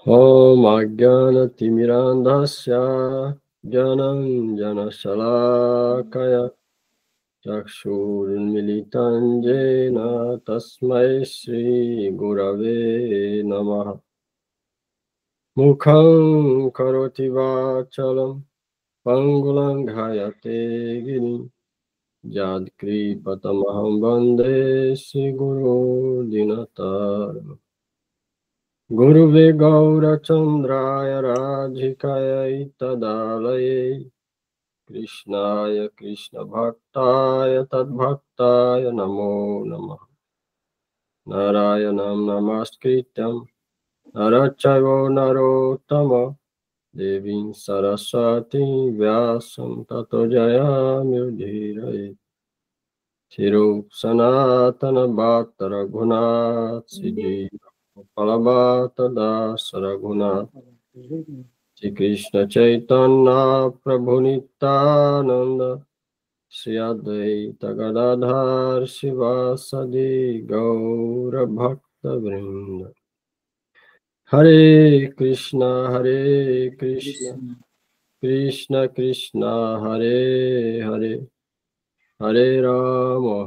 Om Ajnana-timirandhasya Jnananjana-shalakaya Chakshurunmilitam Jena Tasmai Shri Gurave Namaha. Mukham karoti vachalam Pangulam ghayate girim Jadkripatamaham Vande Shri Guru Dinataram. Guruve Gaura Chandraya Radhikaya Tadalaye Krishnaya Krishna Bhaktaya Tadbhaktaya Namo Namah. Narayanam Namaskrityam Narachaivo Narottama Devim Saraswati Vyasam Tato Jayami Udhiraye Thiru Sanatana Bhatta Raghunath Siddhi Palabhata Dasa Raghunath Shri Krishna Chaitanya Prabhu Nityananda Shri Advaita Gadadhar Shivasadi Gaura Bhakta Vrinda. Hare Krishna Krishna Krishna Hare Hare Hare Rama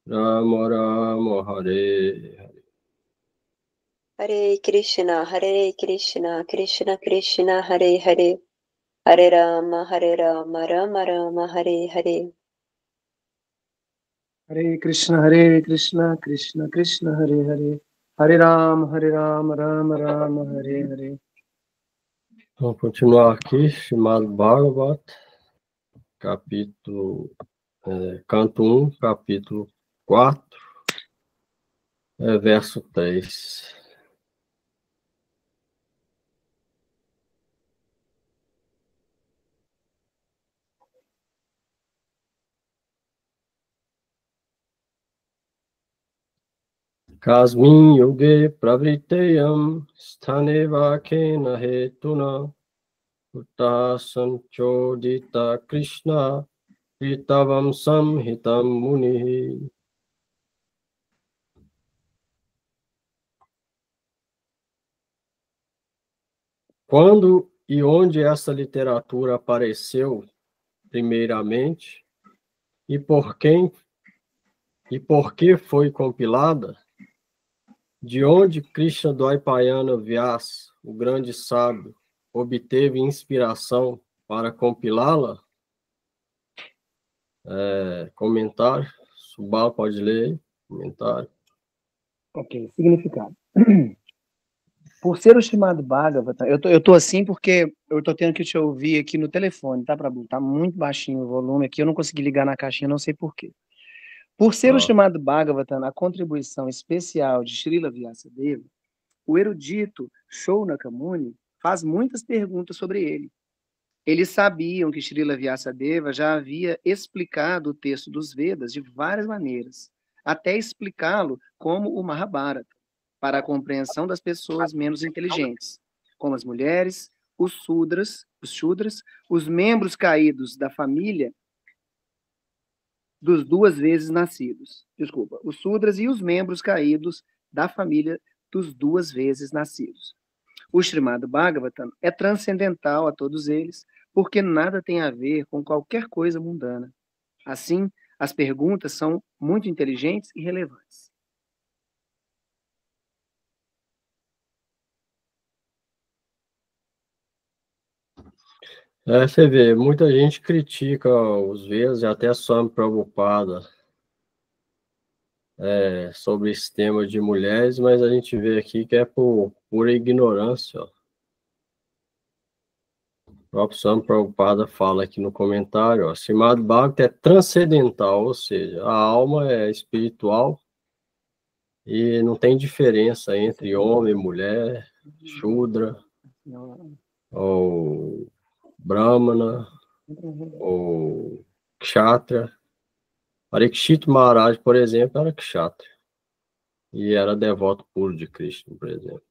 Rama Rama Hare Hare. Hare Krishna Krishna Krishna Hare Hare Hare Rama Rama Rama Hare Hare. Hare Krishna Krishna Krishna Hare Hare Hare Rama Rama Rama Hare Hare. Vamos continuar aqui, chamado Bhagavat, capítulo, canto 1, capítulo 4, verso 3. Kasmin yuge pravriteyam sthane vakena hetuna Uta sanchodita Krishna Pritavam samhitam muni. Quando e onde essa literatura apareceu, primeiramente, e por quem e por que foi compilada? De onde Krishna Dvaipayana Vyas, o grande sábio, obteve inspiração para compilá-la? Comentário. Subal pode ler aí. Comentário. Ok, significado. Por ser o chamado Bhagavatam, eu tô assim porque eu tô tendo que te ouvir aqui no telefone, tá, Prabhu? Tá muito baixinho o volume aqui, eu não consegui ligar na caixinha, não sei por quê. Por ser o chamado Bhagavatam, a contribuição especial de Srila Vyasadeva, o erudito Shaunaka Muni faz muitas perguntas sobre ele. Eles sabiam que Srila Vyasadeva já havia explicado o texto dos Vedas de várias maneiras, até explicá-lo como o Mahabharata, para a compreensão das pessoas menos inteligentes, como as mulheres, os Shudras, os membros caídos da família dos duas vezes nascidos. Desculpa, os Shudras e os membros caídos da família dos duas vezes nascidos. O Srimad Bhagavatam é transcendental a todos eles, porque nada tem a ver com qualquer coisa mundana. Assim, as perguntas são muito inteligentes e relevantes. Você vê, muita gente critica os Vedas, até Swami Prabhupada, sobre esse tema de mulheres, mas a gente vê aqui que é por pura ignorância. Ó. O próprio Swami Prabhupada fala aqui no comentário, ó, Srimad Bhagavatam é transcendental, ou seja, a alma é espiritual e não tem diferença entre homem, mulher, Shudra, ou Brahmana, ou Kshatriya. Parikshit Maharaj, por exemplo, era Kshatriya. E era devoto puro de Krishna, por exemplo.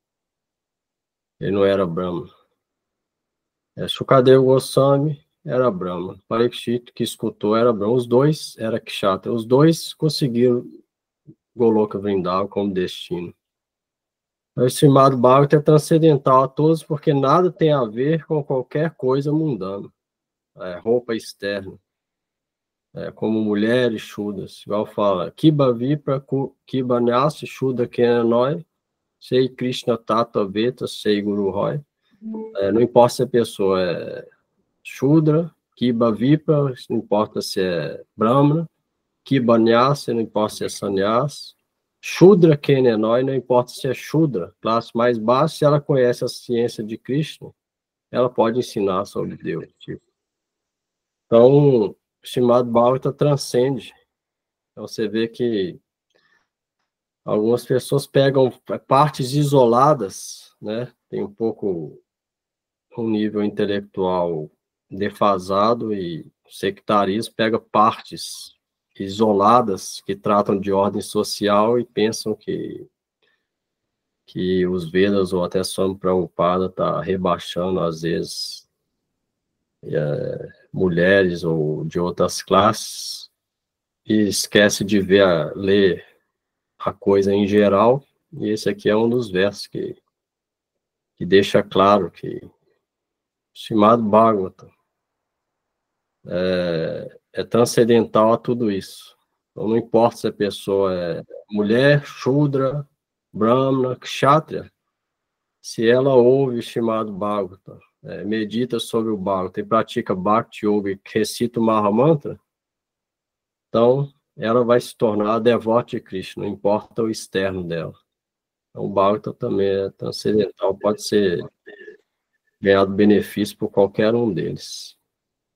Ele não era Brahmana. Shukadeva Goswami era Brahmana. Parikshit, que escutou, era Brahmana. Os dois eram Kshatriya. Os dois conseguiram Goloka Vrindavan como destino. O estimado Bhagavata é transcendental a todos, porque nada tem a ver com qualquer coisa mundana. Roupa externa, como mulheres chudas, igual fala, Kiba Vipra, Kiba Nyasi, Shuddha Kenanoi, Sei Krishna Tata Veta, Sei Guru Roy. Não importa se a pessoa é Shudra, Kiba Vipra, não importa se é Brahmana, Kiba Nyasi, não importa se é Sannyas, Shudra Kenanoi, não importa se é Shudra, classe mais baixa, se ela conhece a ciência de Krishna, ela pode ensinar sobre Deus. Então, o Srimad Bhagavatam transcende. Então, você vê que algumas pessoas pegam partes isoladas, né? Tem um pouco um nível intelectual defasado e o sectarismo pega partes isoladas que tratam de ordem social e pensam que os Vedas ou até Swami Prabhupada está rebaixando, às vezes, mulheres ou de outras classes e esquece de ler a coisa em geral, e esse aqui é um dos versos que deixa claro que o Srimad Bhagavatam é transcendental a tudo isso. Então, não importa se a pessoa é mulher, Shudra, Brahmana, Kshatriya, se ela ouve o Srimad Bhagavatam, medita sobre o Bhagavatam e pratica Bhakti Yoga e recita o Mahamantra, então ela vai se tornar a devota de Krishna, não importa o externo dela. Então, o Bhagavatam também é transcendental, pode ser ganhado benefício por qualquer um deles.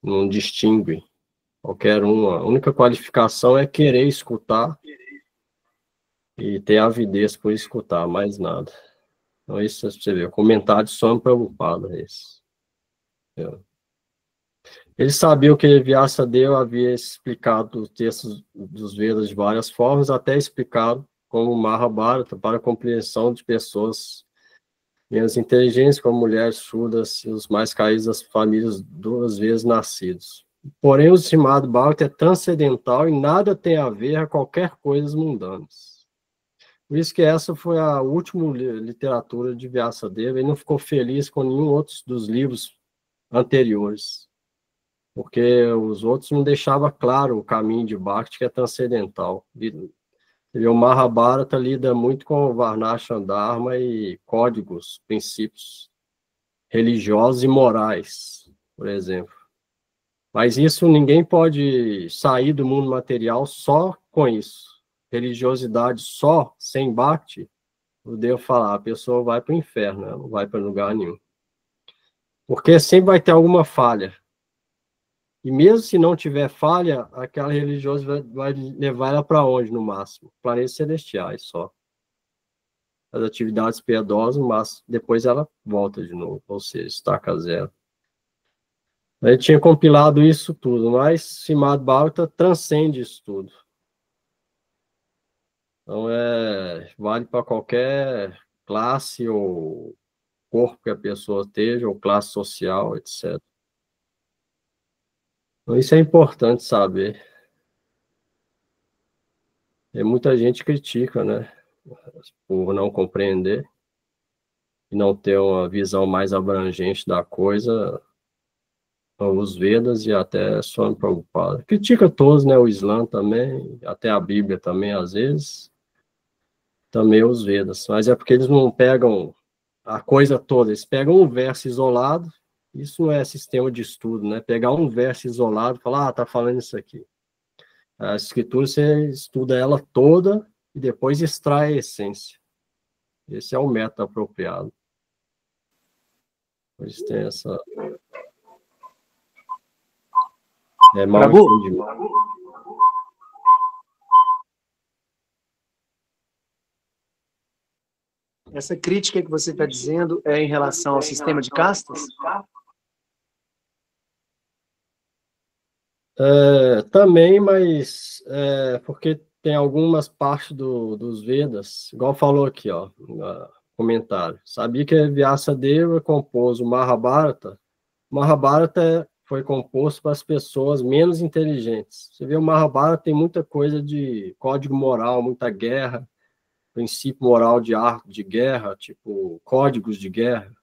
Não distingue qualquer um. A única qualificação é querer escutar e ter avidez por escutar, mais nada. Então, isso você vê, o comentário de Swami Prabhupada, esse. Eles sabiam que Vyasadeva havia explicado os textos dos Vedas de várias formas, até explicado como Mahabharata para a compreensão de pessoas menos inteligentes, como mulheres surdas e os mais caídos das famílias 2 vezes nascidos. Porém, o Srimad Bhagavatam é transcendental e nada tem a ver com qualquer coisas mundanas. Por isso que essa foi a última literatura de Vyasadeva, ele não ficou feliz com nenhum outro dos livros anteriores, porque os outros não deixavam claro o caminho de Bhakti, que é transcendental. O Mahabharata lida muito com Varnashram Dharma e códigos, princípios religiosos e morais, por exemplo. Mas isso ninguém pode sair do mundo material só com isso. Religiosidade só, sem Bhakti, eu devo falar, a pessoa vai para o inferno, ela não vai para lugar nenhum. Porque sempre vai ter alguma falha. E mesmo se não tiver falha, aquela religiosidade vai levar ela para onde, no máximo? Planetas celestiais só. As atividades piedosas, mas depois ela volta de novo, ou seja, estaca zero. Ele tinha compilado isso tudo, mas Srimad Bhagavatam transcende isso tudo. Então, vale para qualquer classe ou corpo que a pessoa esteja, ou classe social, etc. Então, isso é importante saber. E muita gente critica, né, por não compreender e não ter uma visão mais abrangente da coisa, os Vedas e até Swami Prabhupada. Critica todos, né, o Islã também, até a Bíblia também, às vezes, também os Vedas, mas é porque eles não pegam a coisa toda, eles pegam um verso isolado, isso não é sistema de estudo, né, pegar um verso isolado e falar, tá falando isso aqui. A escritura, você estuda ela toda e depois extrai a essência. Esse é o método apropriado. Eles têm essa... mal entendimento. Essa crítica que você está dizendo é em relação ao sistema de castas? Também, mas porque tem algumas partes dos Vedas, igual falou aqui, ó, no comentário. Sabia que Vyasadeva compôs o Mahabharata? O Mahabharata foi composto para as pessoas menos inteligentes. Você vê, o Mahabharata tem muita coisa de código moral, muita guerra. princípio moral de arte de guerra, tipo códigos de guerra,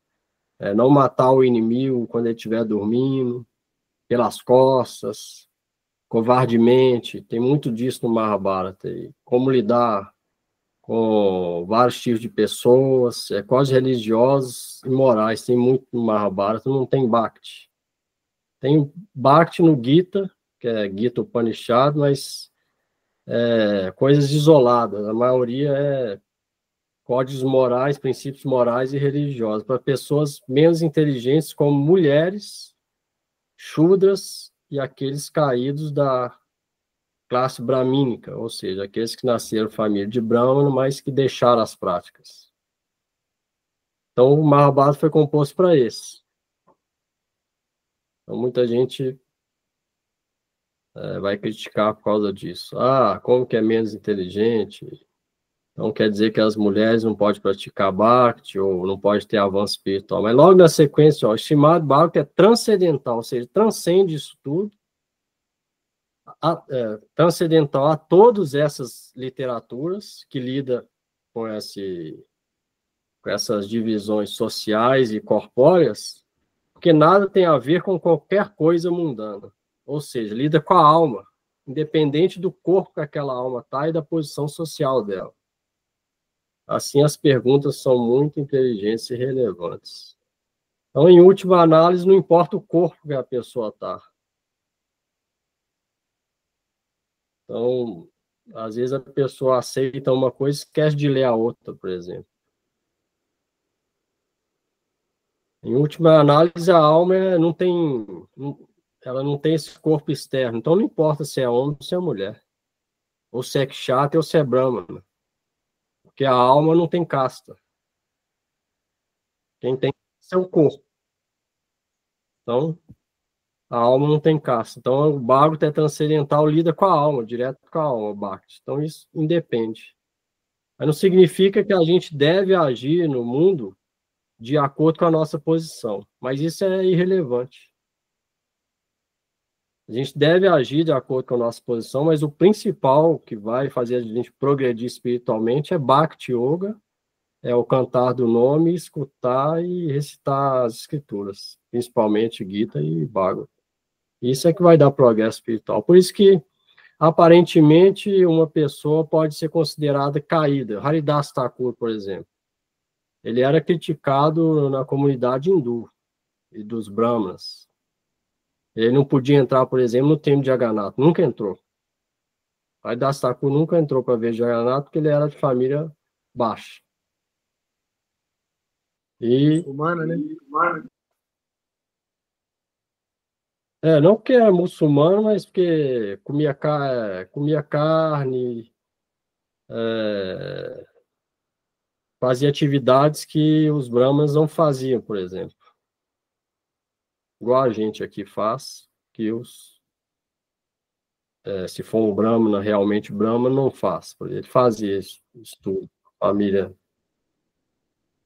não matar o inimigo quando ele estiver dormindo, pelas costas, covardemente, tem muito disso no Mahabharata, e como lidar com vários tipos de pessoas, códigos religiosos e morais, tem muito no Mahabharata, não tem Bhakti. Tem Bhakti no Gita, que é Gita Upanishad, mas coisas isoladas, a maioria é códigos morais, princípios morais e religiosos, para pessoas menos inteligentes, como mulheres, Shudras e aqueles caídos da classe bramínica, ou seja, aqueles que nasceram família de Brahmana, mas que deixaram as práticas. Então, o Mahabharata foi composto para esse. Então, muita gente vai criticar por causa disso. Ah, como que é menos inteligente? Então, quer dizer que as mulheres não podem praticar Bhakti ou não podem ter avanço espiritual. Mas logo na sequência, o Srimad Bhagavatam é transcendental, ou seja, transcende isso tudo, transcendental a todas essas literaturas que lidam com essas divisões sociais e corpóreas, porque nada tem a ver com qualquer coisa mundana. Ou seja, lida com a alma, independente do corpo que aquela alma está e da posição social dela. Assim, as perguntas são muito inteligentes e relevantes. Então, em última análise, não importa o corpo que a pessoa está. Então, às vezes a pessoa aceita uma coisa e esquece de ler a outra, por exemplo. Em última análise, a alma ela não tem esse corpo externo. Então, não importa se é homem ou se é mulher. Ou se é kshatriya ou se é brahmana. Porque a alma não tem casta. Quem tem é o corpo. Então, a alma não tem casta. Então, o Bhagavata transcendental lida com a alma, direto com a alma, o Bhakti. Então, isso independe. Mas não significa que a gente deve agir no mundo de acordo com a nossa posição. Mas isso é irrelevante. A gente deve agir de acordo com a nossa posição, mas o principal que vai fazer a gente progredir espiritualmente é Bhakti Yoga, é o cantar do nome, escutar e recitar as escrituras, principalmente Gita e Bhagavad. Isso é que vai dar progresso espiritual. Por isso que, aparentemente, uma pessoa pode ser considerada caída. Haridas Thakur, por exemplo, ele era criticado na comunidade hindu e dos brahmanas. Ele não podia entrar, por exemplo, no templo de Jagannatha. Nunca entrou. Haridas Thakur nunca entrou para ver Jagannatha porque ele era de família baixa. Humana, né? Não porque era muçulmano, mas porque comia carne, fazia atividades que os brahmanas não faziam, por exemplo. Igual a gente aqui faz, que se for um brahmana, realmente brahmana, não faz. Ele fazia isso tudo, família.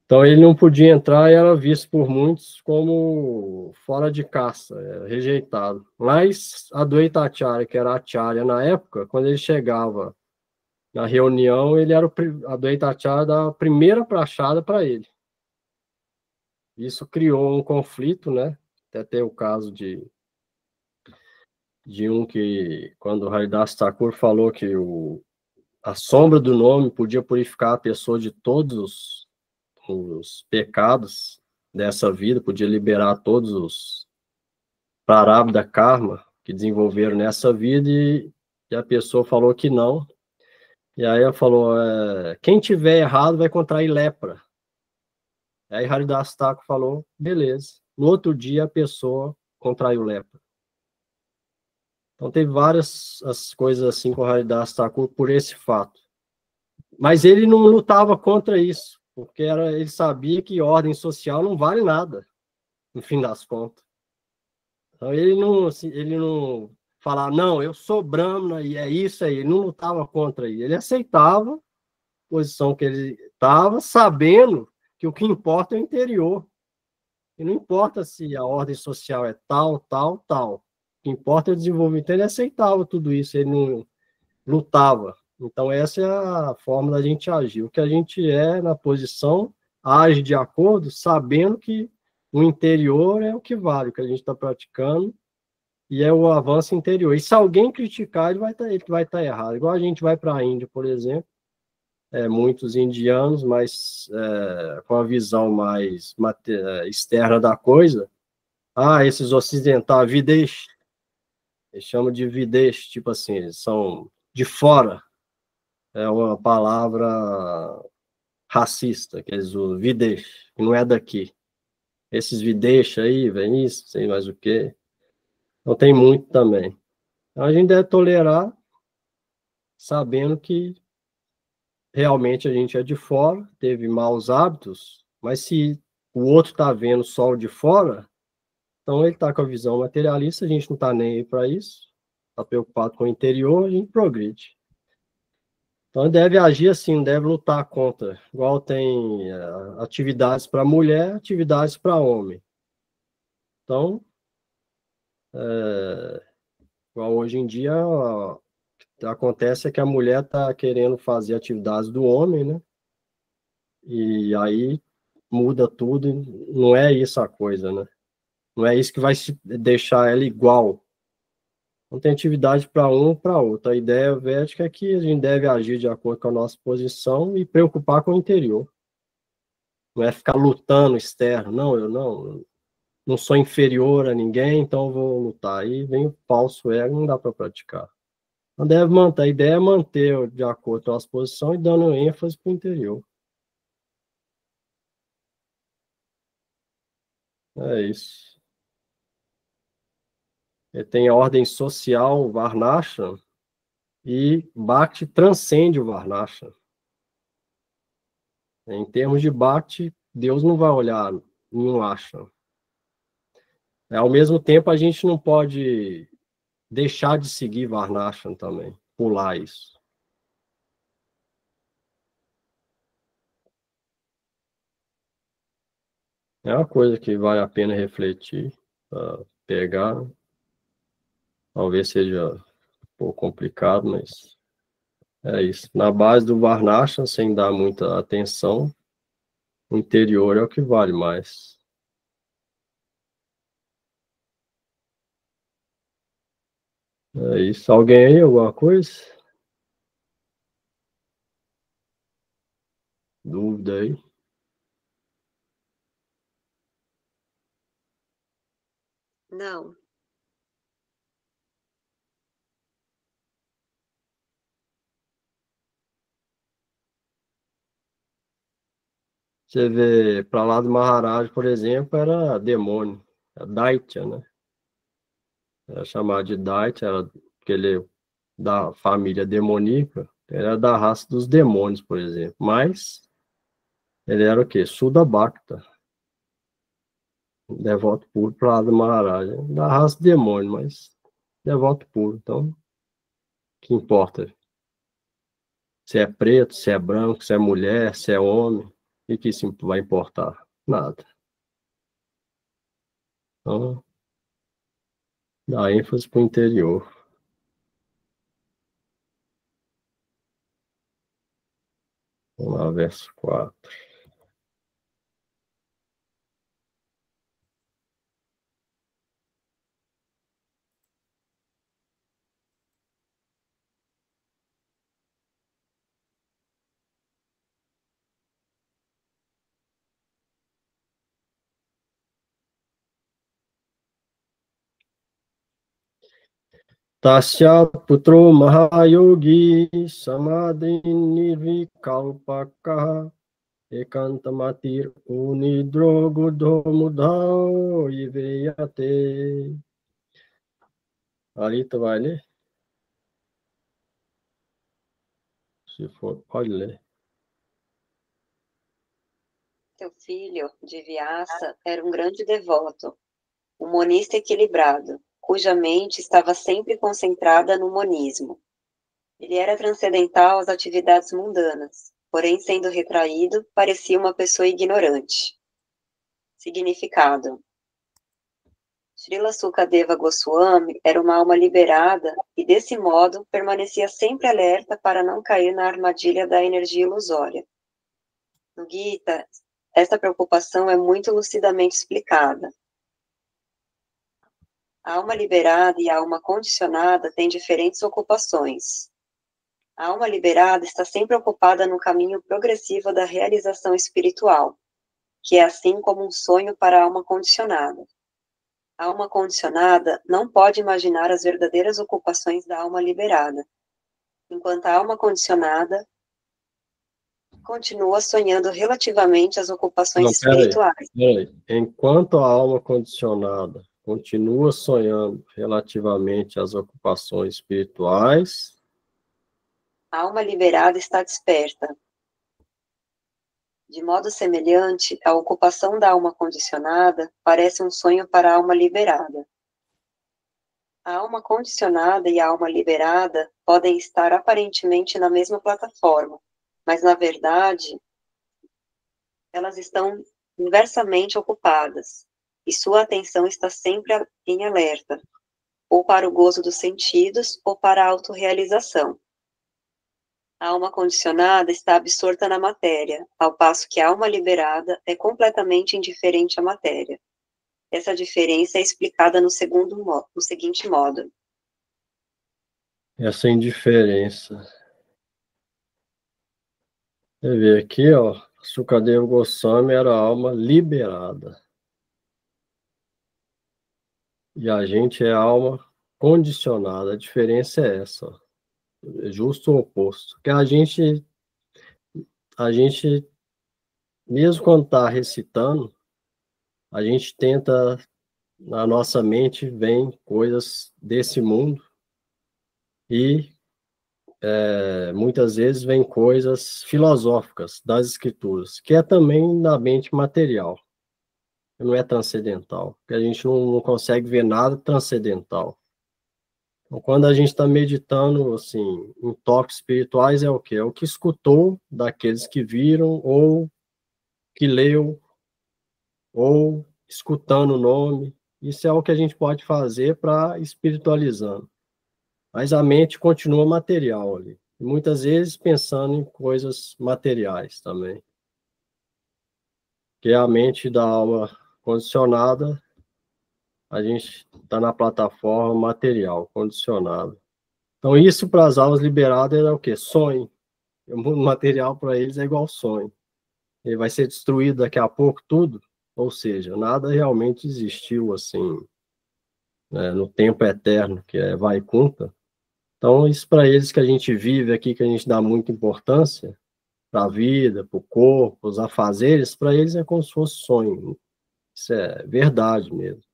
Então, ele não podia entrar e era visto por muitos como fora de caça, rejeitado. Mas a Advaita Acharya, que era Acharya na época, quando ele chegava na reunião, ele era a Advaita Acharya da primeira prachada para ele. Isso criou um conflito, né? Até tem o caso de um que, quando o Haridas Thakur falou que a sombra do nome podia purificar a pessoa de todos os pecados dessa vida, podia liberar todos os prarabdha karma que desenvolveram nessa vida, e a pessoa falou que não. E aí ela falou, quem tiver errado vai contrair lepra. Aí Haridas Thakur falou, beleza. No outro dia a pessoa contraiu lepra. Então teve várias as coisas assim com o Haridas Thakur por esse fato. Mas ele não lutava contra isso, porque ele sabia que ordem social não vale nada, no fim das contas. Então ele não falava, não, eu sou brahmana e é isso aí. Ele não lutava contra isso. Ele aceitava a posição que ele estava, sabendo que o que importa é o interior. E não importa se a ordem social é tal, tal, tal. O que importa é o desenvolvimento. Ele aceitava tudo isso, ele não lutava Então, essa é a forma da gente agir. O que a gente é na posição, age de acordo, sabendo que o interior é o que vale, o que a gente está praticando, e é o avanço interior. E se alguém criticar, ele vai estar errado. Igual a gente vai para a Índia, por exemplo, muitos indianos, mas com a visão mais externa da coisa. Esses ocidentais, Videsh, eles chamam de Videsh, tipo assim, eles são de fora. É uma palavra racista, que eles usam, Videsh, que não é daqui. Esses Videsh aí, vem isso, sei mais o quê. Então tem muito também. Então a gente deve tolerar, sabendo que realmente a gente é de fora, teve maus hábitos, mas se o outro está vendo só o de fora, então ele está com a visão materialista, a gente não está nem aí para isso, está preocupado com o interior, a gente progride. Então deve agir assim, deve lutar contra. Igual tem atividades para mulher, atividades para homem. Então, igual hoje em dia, o que acontece é que a mulher está querendo fazer atividades do homem, né? E aí muda tudo, não é isso a coisa, né? Não é isso que vai deixar ela igual. Não tem atividade para um para outro. A ideia védica é que a gente deve agir de acordo com a nossa posição e preocupar com o interior. Não é ficar lutando externo. Não, eu não sou inferior a ninguém, então eu vou lutar. Aí vem o falso ego, não dá para praticar. Não deve manter. A ideia é manter de acordo com a nossa posição e dando ênfase para o interior. É isso. Ele tem a ordem social, o Varnashram, e Bhakti transcende o Varnashram. Em termos de Bhakti, Deus não vai olhar nenhum ashram. Ao mesmo tempo, a gente não pode deixar de seguir Varnashram também, pular isso. É uma coisa que vale a pena refletir, pegar. Talvez seja um pouco complicado, mas é isso. Na base do Varnashram, sem dar muita atenção, o interior é o que vale mais. É isso. Alguém aí, alguma coisa? Dúvida aí? Não. Você vê, para lá do Maharaj, por exemplo, era demônio, era Daitya, né? Era chamado de Daitya, era porque ele da família demoníaca, ele era da raça dos demônios, por exemplo. Mas ele era o quê? Sudabhakta, devoto puro para lá do Maharaj, da raça demônio, mas devoto puro. Então, o que importa? Se é preto, se é branco, se é mulher, se é homem, o que isso vai importar? Nada. Então, dá ênfase para o interior. Vamos lá, verso 4. Tasya putro mahayogi samadhi nirvikalpaka ekantamatir unidro gudho mudhao iveyate. Ali tu vai ler? Se for, pode ler. Seu filho, de Vyasa, era um grande devoto, um monista equilibrado, cuja mente estava sempre concentrada no monismo. Ele era transcendental às atividades mundanas, porém, sendo retraído, parecia uma pessoa ignorante. Significado: Srila Sukadeva Goswami era uma alma liberada e, desse modo, permanecia sempre alerta para não cair na armadilha da energia ilusória. No Gita, esta preocupação é muito lucidamente explicada. A alma liberada e a alma condicionada têm diferentes ocupações. A alma liberada está sempre ocupada no caminho progressivo da realização espiritual, que é assim como um sonho para a alma condicionada. A alma condicionada não pode imaginar as verdadeiras ocupações da alma liberada, enquanto a alma condicionada continua sonhando relativamente às ocupações espirituais. Peraí. Enquanto a alma condicionada continua sonhando relativamente às ocupações espirituais, a alma liberada está desperta. De modo semelhante, a ocupação da alma condicionada parece um sonho para a alma liberada. A alma condicionada e a alma liberada podem estar aparentemente na mesma plataforma, mas, na verdade, elas estão inversamente ocupadas, e sua atenção está sempre em alerta, ou para o gozo dos sentidos, ou para a autorrealização. A alma condicionada está absorta na matéria, ao passo que a alma liberada é completamente indiferente à matéria. Essa diferença é explicada no seguinte modo. Essa indiferença. Você vê aqui, ó, Sukadeva Goswami era a alma liberada. E a gente é a alma condicionada. A diferença é essa, ó. É justo o oposto. Porque a gente, mesmo quando está recitando, a gente tenta, na nossa mente, vem coisas desse mundo e muitas vezes vem coisas filosóficas das escrituras, que é também na mente material, não é transcendental, porque a gente não consegue ver nada transcendental. Então, quando a gente está meditando assim, em toques espirituais, é o quê? É o que escutou daqueles que viram, ou que leu, ou escutando o nome. Isso é o que a gente pode fazer para espiritualizando. Mas a mente continua material ali. E muitas vezes pensando em coisas materiais também. Que é a mente da alma condicionada, a gente está na plataforma material, condicionada. Então, isso para as almas liberadas é o quê? Sonho. O mundo material para eles é igual sonho. Ele vai ser destruído daqui a pouco tudo, ou seja, nada realmente existiu assim, né, no tempo eterno, que é Vaikunta. Então, isso para eles que a gente vive aqui, que a gente dá muita importância para a vida, para o corpo, os afazeres, para eles é como se fosse sonho. Isso é verdade mesmo.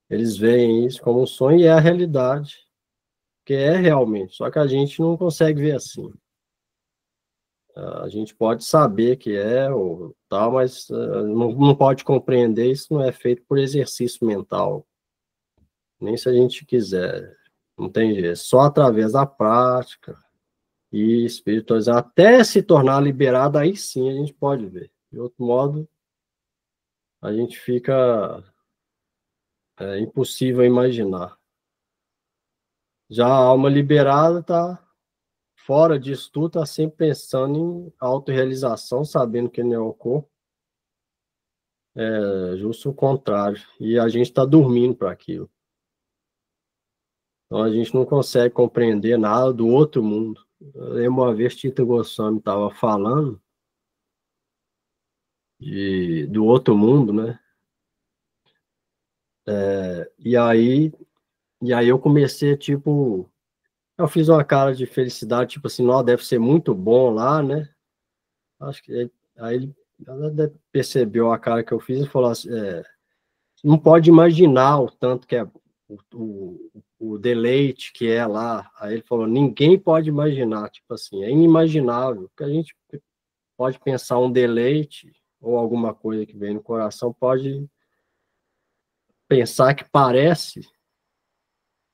Eles veem isso como um sonho e é a realidade, que é realmente, só que a gente não consegue ver assim. A gente pode saber que é ou tal, mas não pode compreender, isso não é feito por exercício mental, nem se a gente quiser, não tem jeito, só através da prática e espiritualizar, até se tornar liberado, aí sim a gente pode ver. De outro modo, a gente fica impossível imaginar. Já a alma liberada está fora disso tudo, está sempre pensando em autorrealização, sabendo que não é o corpo. É justo o contrário. E a gente está dormindo para aquilo. Então a gente não consegue compreender nada do outro mundo. Eu lembro uma vez Tita Goswami estava falando do outro mundo, né? E aí eu comecei, tipo, eu fiz uma cara de felicidade, tipo assim, não, deve ser muito bom lá, né? Acho que aí ele percebeu a cara que eu fiz e falou assim, não pode imaginar o tanto que é o deleite que é lá. Aí ele falou, ninguém pode imaginar, tipo assim, é inimaginável, que a gente pode pensar um deleite ou alguma coisa que vem no coração, pode pensar que parece,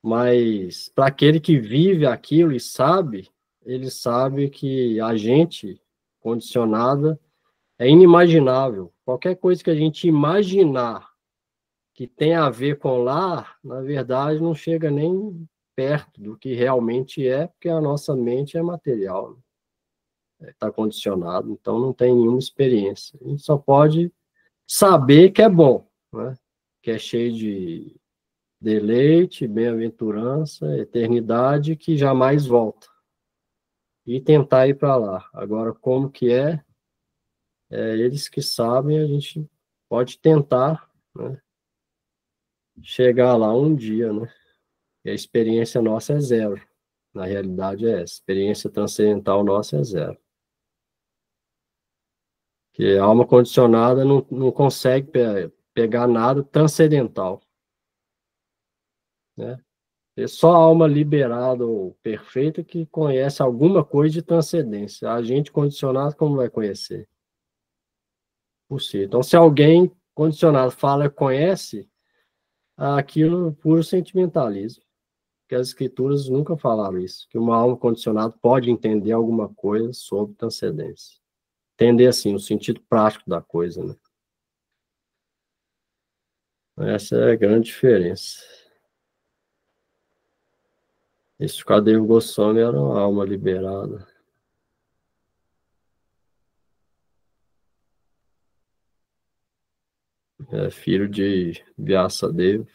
mas para aquele que vive aquilo e sabe, ele sabe que a gente condicionada é inimaginável. Qualquer coisa que a gente imaginar que tem a ver com lá, na verdade, não chega nem perto do que realmente é, porque a nossa mente é material, está condicionado, então não tem nenhuma experiência. A gente só pode saber que é bom, né? Que é cheio de deleite, bem-aventurança, eternidade, que jamais volta. E tentar ir para lá. Agora, como que eles que sabem, a gente pode tentar, né, chegar lá um dia, né? E a experiência nossa é zero. Na realidade é essa. A experiência transcendental nossa é zero. Que a alma condicionada não consegue pegar nada transcendental, né? É só a alma liberada ou perfeita que conhece alguma coisa de transcendência. A gente condicionado, como vai conhecer? Possível. Então, se alguém condicionado fala conhece, aquilo é puro sentimentalismo. Porque as escrituras nunca falaram isso, que uma alma condicionada pode entender alguma coisa sobre transcendência. Entender, assim, o sentido prático da coisa, né? Essa é a grande diferença. Esse Kadev Goswami era uma alma liberada. É filho de Vyasadeva.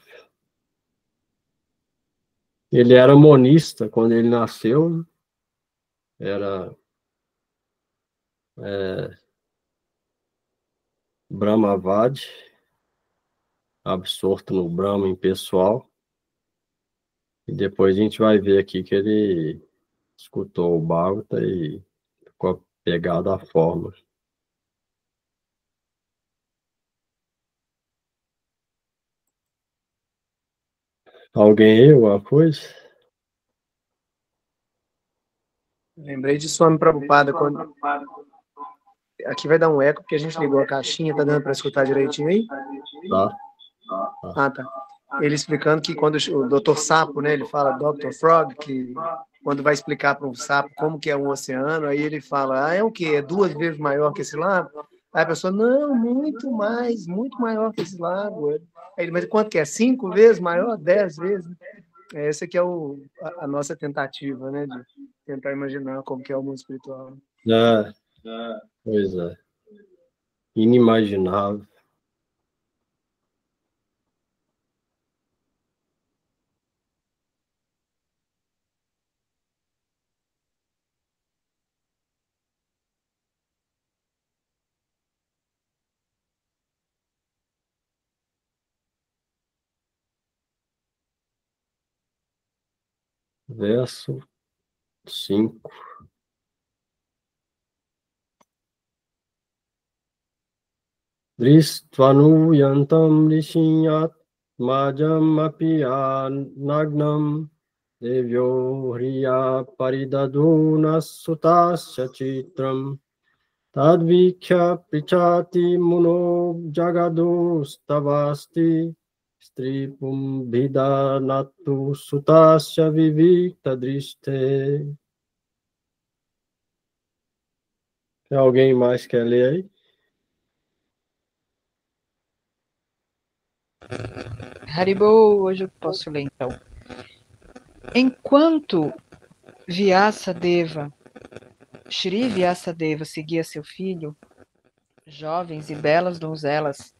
Ele era monista quando ele nasceu, era Brahmavadi, absorto no Brahma impessoal. E depois a gente vai ver aqui que ele escutou o Bhagavata e ficou apegado à forma. Alguém aí, alguma coisa? Lembrei de Swami Prabhupada quando... Aqui vai dar um eco, porque a gente ligou a caixinha, tá dando para escutar direitinho aí? Tá. Ah, tá. Ele explicando que quando o Dr. Sapo, né, ele fala Dr. Frog, que quando vai explicar para um sapo como que é um oceano, aí ele fala, é o quê? É 2 vezes maior que esse lago? Aí a pessoa, não, muito mais, muito maior que esse lago. Aí ele, mas quanto que é? 5 vezes maior? 10 vezes? Essa que é a nossa tentativa, né, de tentar imaginar como que é o mundo espiritual. Pois é. Inimaginável. Verso 5. Dristvanu yantam rishinyat majam api nagnam devyo hriya paridaduna sutasya chitram tadvikya prichati muno jagadostavasti stripum vidanatu sutasya vivikta driste. Tem alguém mais quer ler aí? Haribo, hoje eu posso ler então. Enquanto Shri Vyasadeva seguia seu filho, jovens e belas donzelas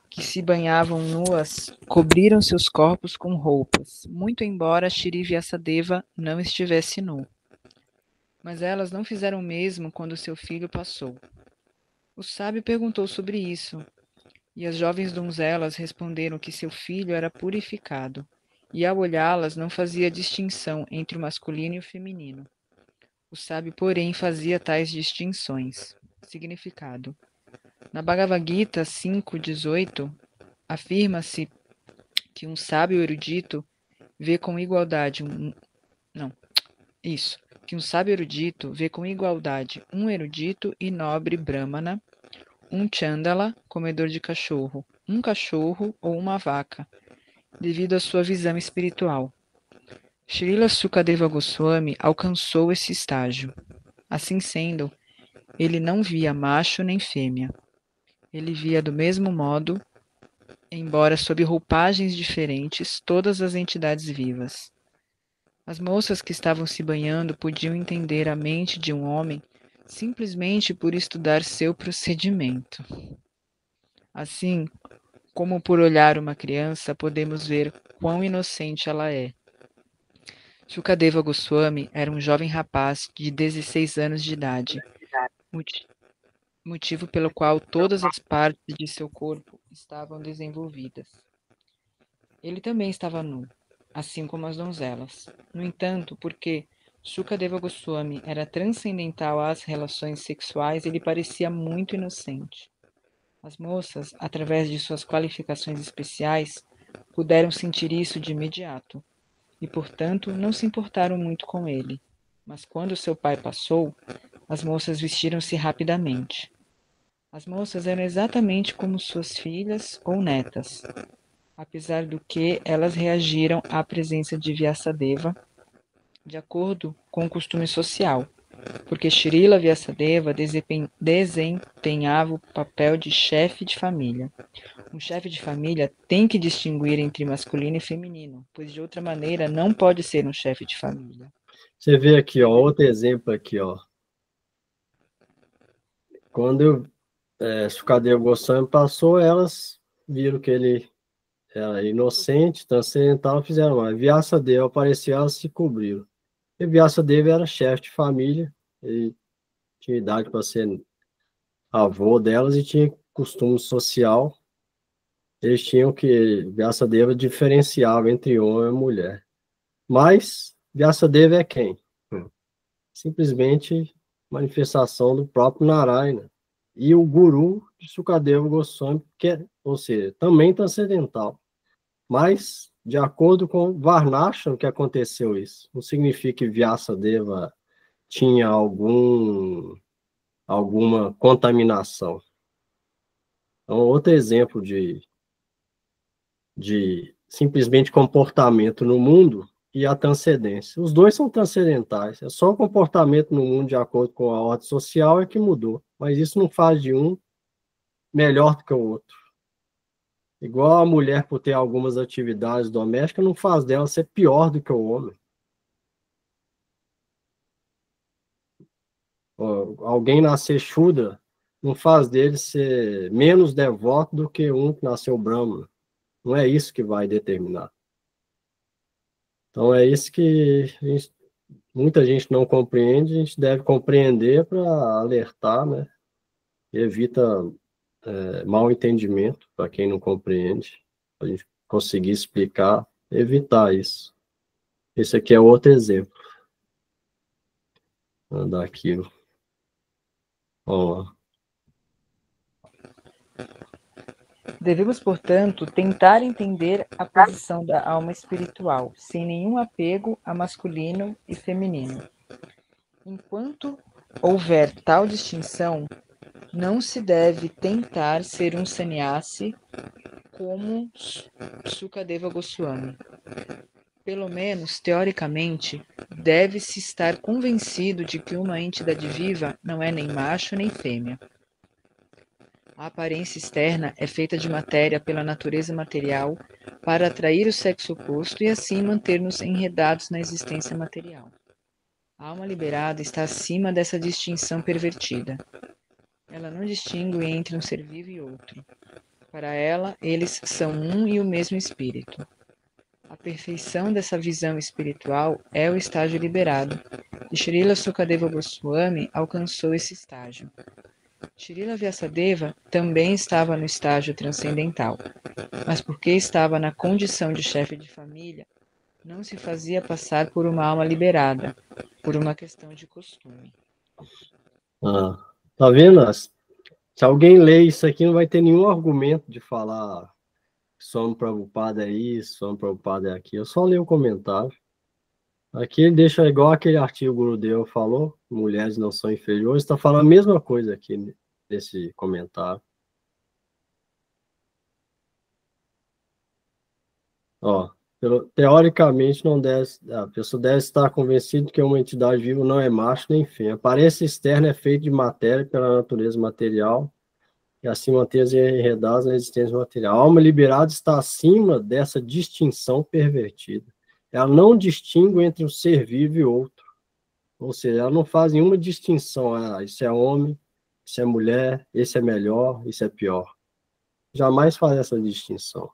que se banhavam nuas cobriram seus corpos com roupas, muito embora Shri Vyasadeva não estivesse nu. Mas elas não fizeram o mesmo quando seu filho passou. O sábio perguntou sobre isso, e as jovens donzelas responderam que seu filho era purificado, e ao olhá-las não fazia distinção entre o masculino e o feminino. O sábio, porém, fazia tais distinções. Significado. Na Bhagavad Gita 5:18, afirma-se que um sábio erudito vê com igualdade que um sábio erudito vê com igualdade um erudito e nobre brahmana, um chandala, comedor de cachorro, um cachorro ou uma vaca, devido à sua visão espiritual. Srila Sukadeva Goswami alcançou esse estágio. Assim sendo, ele não via macho nem fêmea. Ele via do mesmo modo embora sob roupagens diferentes, todas as entidades vivas. As moças que estavam se banhando podiam entender a mente de um homem simplesmente por estudar seu procedimento. Assim, como por olhar uma criança, podemos ver quão inocente ela é. Shukadeva Goswami era um jovem rapaz de 16 anos de idade, motivo pelo qual todas as partes de seu corpo estavam desenvolvidas. Ele também estava nu, assim como as donzelas. No entanto, porque Shukadeva Goswami era transcendental às relações sexuais, ele parecia muito inocente. As moças, através de suas qualificações especiais, puderam sentir isso de imediato, e, portanto, não se importaram muito com ele. Mas quando seu pai passou, as moças vestiram-se rapidamente. As moças eram exatamente como suas filhas ou netas, apesar do que elas reagiram à presença de Vyasadeva de acordo com o costume social, porque Srila Vyasadeva desempenhava o papel de chefe de família. Um chefe de família tem que distinguir entre masculino e feminino, pois de outra maneira não pode ser um chefe de família. Você vê aqui, ó, outro exemplo aqui, ó. Quando Shukadeva Goswami passou, elas viram que ele era inocente, transcendental, fizeram mais. Vyasadeva apareceu, elas se cobriram. E Vyasadeva era chefe de família, ele tinha idade para ser avô delas e tinha costume social. Eles tinham que Vyasadeva diferenciava entre homem e mulher. Mas Vyasadeva é quem? Simplesmente manifestação do próprio Narayana. E o guru de Shukadeva Goswami, ou seja, também transcendental. Mas, de acordo com Varnashram, que aconteceu isso. Não significa que Vyasadeva tinha alguma contaminação. Então, outro exemplo de simplesmente comportamento no mundo e a transcendência. Os dois são transcendentais. É só o comportamento no mundo de acordo com a ordem social é que mudou. Mas isso não faz de um melhor do que o outro. Igual a mulher, por ter algumas atividades domésticas, não faz dela ser pior do que o homem. Alguém nascer Shudra não faz dele ser menos devoto do que um que nasceu Brahmana. Não é isso que vai determinar. Então é isso que muita gente não compreende, a gente deve compreender para alertar, né? Evita mal entendimento para quem não compreende, para a gente conseguir explicar, evitar isso. Esse aqui é outro exemplo daquilo. Vamos lá. Devemos, portanto, tentar entender a posição da alma espiritual, sem nenhum apego a masculino e feminino. Enquanto houver tal distinção, não se deve tentar ser um sannyasi como Shukadeva Goswami. Pelo menos, teoricamente, deve-se estar convencido de que uma entidade viva não é nem macho nem fêmea. A aparência externa é feita de matéria pela natureza material para atrair o sexo oposto e assim manter-nos enredados na existência material. A alma liberada está acima dessa distinção pervertida. Ela não distingue entre um ser vivo e outro. Para ela, eles são um e o mesmo espírito. A perfeição dessa visão espiritual é o estágio liberado, e Srila Shukadeva Goswami alcançou esse estágio. Srila Vyasadeva também estava no estágio transcendental, mas porque estava na condição de chefe de família, não se fazia passar por uma alma liberada, por uma questão de costume. Tá vendo? Se alguém lê isso aqui, não vai ter nenhum argumento de falar Swami Prabhupada é isso, Swami Prabhupada é aquilo. Eu só leio o comentário. Aqui ele deixa igual aquele artigo que o Gurudeva falou, mulheres não são inferiores, está falando a mesma coisa aqui nesse comentário. Ó, teoricamente, a pessoa deve estar convencida que uma entidade viva não é macho nem fêmea. A aparência externa é feita de matéria pela natureza material. e assim manter-se enredados na existência material. A alma liberada está acima dessa distinção pervertida. Ela não distingue entre um ser vivo e outro. Ou seja, ela não faz nenhuma distinção. Ah, isso é homem, isso é mulher, esse é melhor, isso é pior. Jamais faz essa distinção.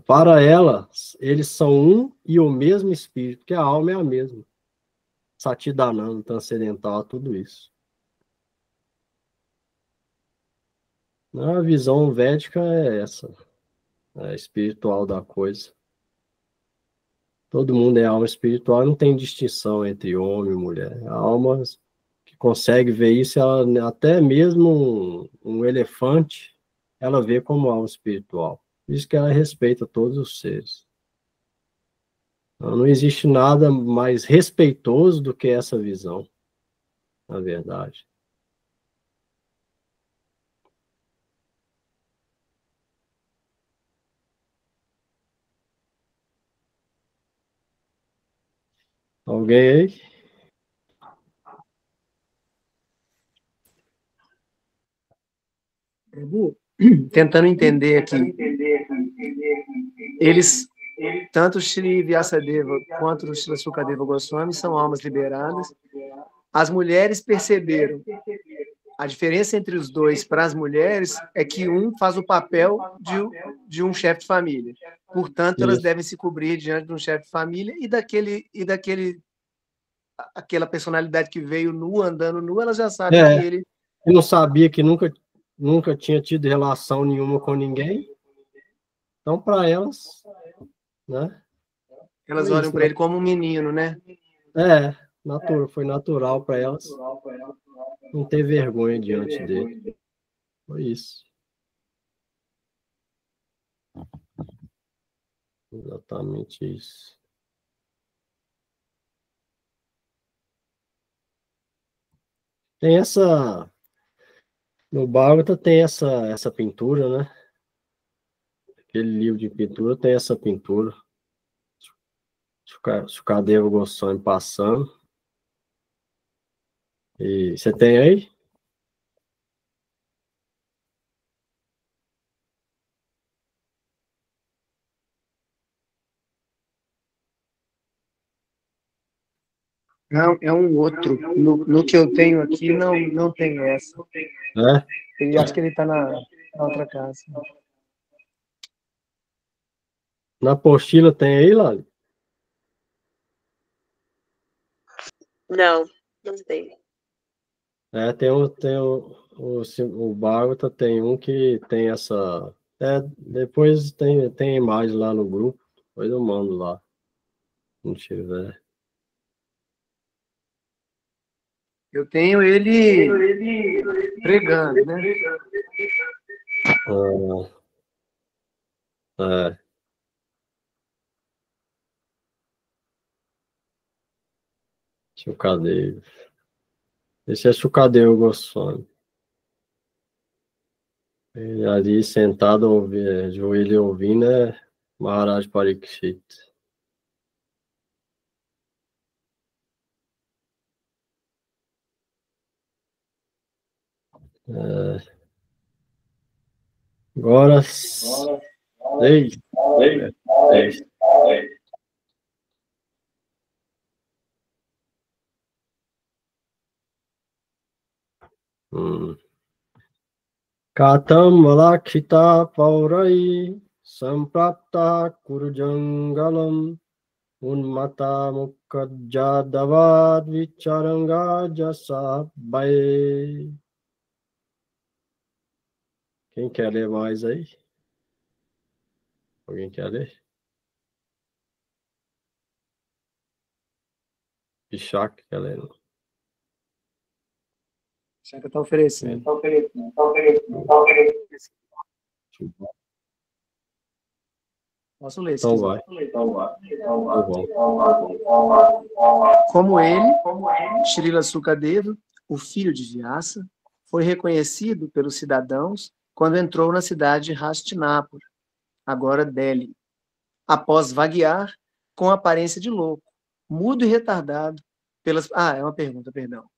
Para ela, eles são um e o mesmo espírito, porque a alma é a mesma. Satidananda, transcendental, tudo isso. A visão védica é essa, é espiritual da coisa. Todo mundo é alma espiritual, não tem distinção entre homem e mulher. A alma que consegue ver isso, ela, até mesmo um elefante, ela vê como alma espiritual. Por isso que ela respeita todos os seres. Então, não existe nada mais respeitoso do que essa visão, na verdade. Alguém aí? Tentando entender aqui, eles, tanto Shri Vyasadeva quanto o Shri Sukadeva Goswami são almas liberadas. As mulheres perceberam a diferença entre os dois para as mulheres é que um faz o papel de um chefe de família. Portanto, elas devem se cobrir diante de um chefe de família aquela personalidade que veio nu, andando nu, ela já sabe que ele... Eu não sabia que nunca tinha tido relação nenhuma com ninguém. Então, para elas, né? Elas olham para ele como um menino, né? Foi natural para elas não ter vergonha diante dele. Foi isso. Exatamente isso. Tem essa... No Bhagavata tem essa pintura, né? Aquele livro de pintura tem essa pintura. Sukadeva Goswami passando. E você tem aí? Não, é um outro. No que eu tenho aqui, não tem essa. Acho que ele está na outra casa. Na apostila tem aí, Lali? Não tem. O Bhagavata tem um que tem essa... depois tem imagem lá no grupo, depois eu mando lá, se não tiver. Eu tenho ele pregando, né? Sukadeva. Esse é Sukadeva Goswami. Ele ali sentado, joelho ouvindo, é Maharaj Parikshit. Agora, 6. Katam malakshita paurai samprapta kurujangalam unmata mukkajadavad vicharanga jasabhai. Quem quer ler mais aí? Alguém quer ler? Ishak quer ler? Ishak está oferecendo. Posso ler, então vai. Como ele, Srila Sukadeva, o filho de Vyasa, foi reconhecido pelos cidadãos quando entrou na cidade de Hastinapura, agora Delhi, após vaguear com aparência de louco, mudo e retardado pelas... é uma pergunta, perdão.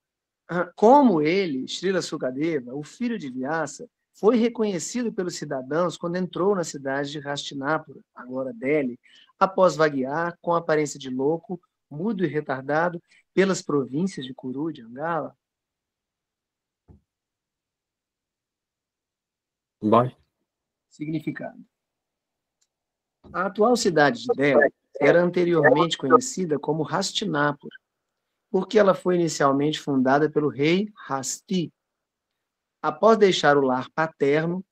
Como ele, Srila Sukadeva, o filho de Vyasa, foi reconhecido pelos cidadãos quando entrou na cidade de Hastinapura, agora Delhi, após vaguear com aparência de louco, mudo e retardado, pelas províncias de Kuru e de Angala. Vai. Significado. A atual cidade de Delhi era anteriormente conhecida como Hastinapura, porque ela foi inicialmente fundada pelo rei Hasti. Após deixar o lar paterno,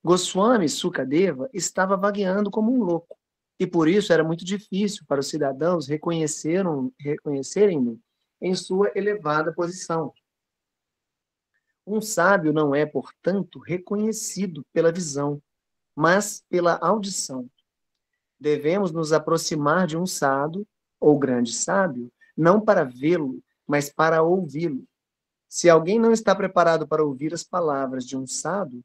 Goswami Sukadeva estava vagueando como um louco, e por isso era muito difícil para os cidadãos reconhecerem-no em sua elevada posição. Um sábio não é, portanto, reconhecido pela visão, mas pela audição. Devemos nos aproximar de um sábio, ou grande sábio, não para vê-lo, mas para ouvi-lo. Se alguém não está preparado para ouvir as palavras de um sábio,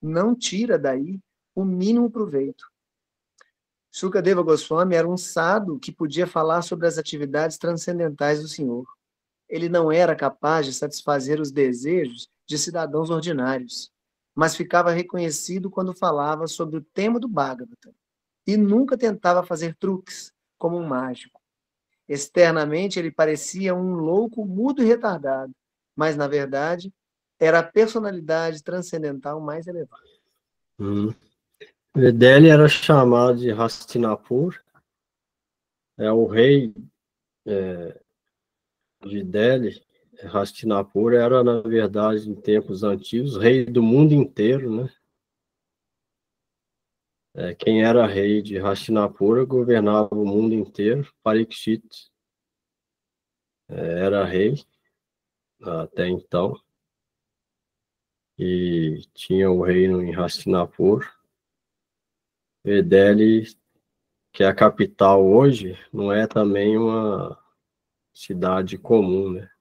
não tira daí o mínimo proveito. Sukadeva Goswami era um sábio que podia falar sobre as atividades transcendentais do Senhor. Ele não era capaz de satisfazer os desejos de cidadãos ordinários, mas ficava reconhecido quando falava sobre o tema do Bhagavatam, e nunca tentava fazer truques, como um mágico. Externamente, ele parecia um louco mudo e retardado, mas, na verdade, era a personalidade transcendental mais elevada. Delhi era chamado de Hastinapur, o rei de Delhi, Hastinapur, era, na verdade, em tempos antigos, rei do mundo inteiro, né? Quem era rei de Hastinapura governava o mundo inteiro. Parikshit era rei até então, e tinha o reino em Hastinapur. E Delhi, que é a capital hoje, não é também uma cidade comum, né?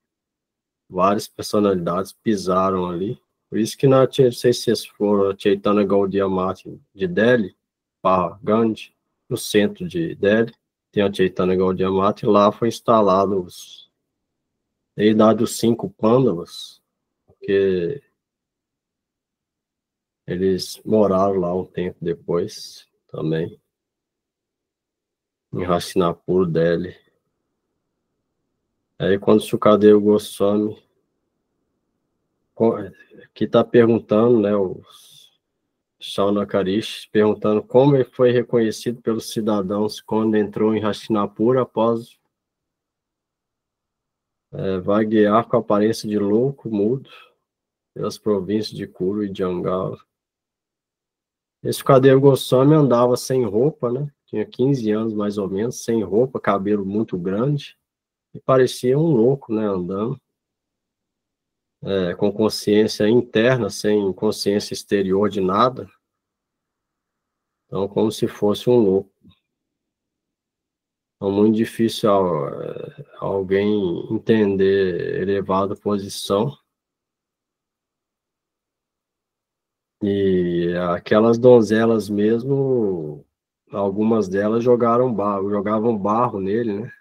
Várias personalidades pisaram ali. Por isso que não sei se vocês foram a Chaitanya Gaudiya Math de Delhi, Barra Gandhi, no centro de Delhi, tem a Chaitanya Gaudiya Math, e lá foi instalado a idade dos 5 Pandavas, porque eles moraram lá um tempo depois, também, em Hastinapur, Delhi. Aí quando Sukadeva Goswami, que está perguntando, né, o Shaunakarish, perguntando como ele foi reconhecido pelos cidadãos quando entrou em Hastinapura após vaguear com a aparência de louco, mudo, pelas províncias de Kuru e de Angala. Esse Sukadeva Goswami andava sem roupa, né? Tinha 15 anos, mais ou menos, sem roupa, cabelo muito grande, e parecia um louco, né, andando, com consciência interna, sem consciência exterior de nada. Então, como se fosse um louco. É muito difícil alguém entender elevada posição. E aquelas donzelas mesmo, algumas delas jogavam barro nele, né?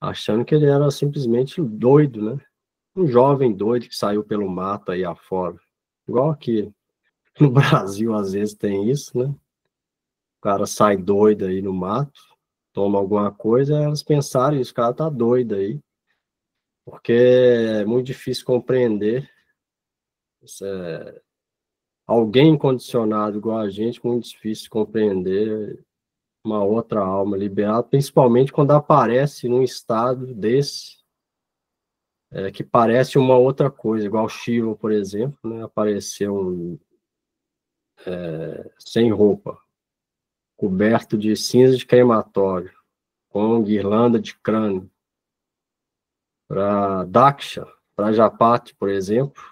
Achando que ele era simplesmente doido, né? Um jovem doido que saiu pelo mato aí afora. Igual aqui no Brasil, às vezes tem isso, né? O cara sai doido aí no mato, toma alguma coisa, elas pensaram, esse cara tá doido aí. Porque é muito difícil compreender. Alguém condicionado igual a gente, muito difícil compreender uma outra alma liberada, principalmente quando aparece num estado desse, que parece uma outra coisa, igual Shiva, por exemplo, né? Apareceu sem roupa, coberto de cinza de crematório, com guirlanda de crânio. Para Daksha, para Japati, por exemplo,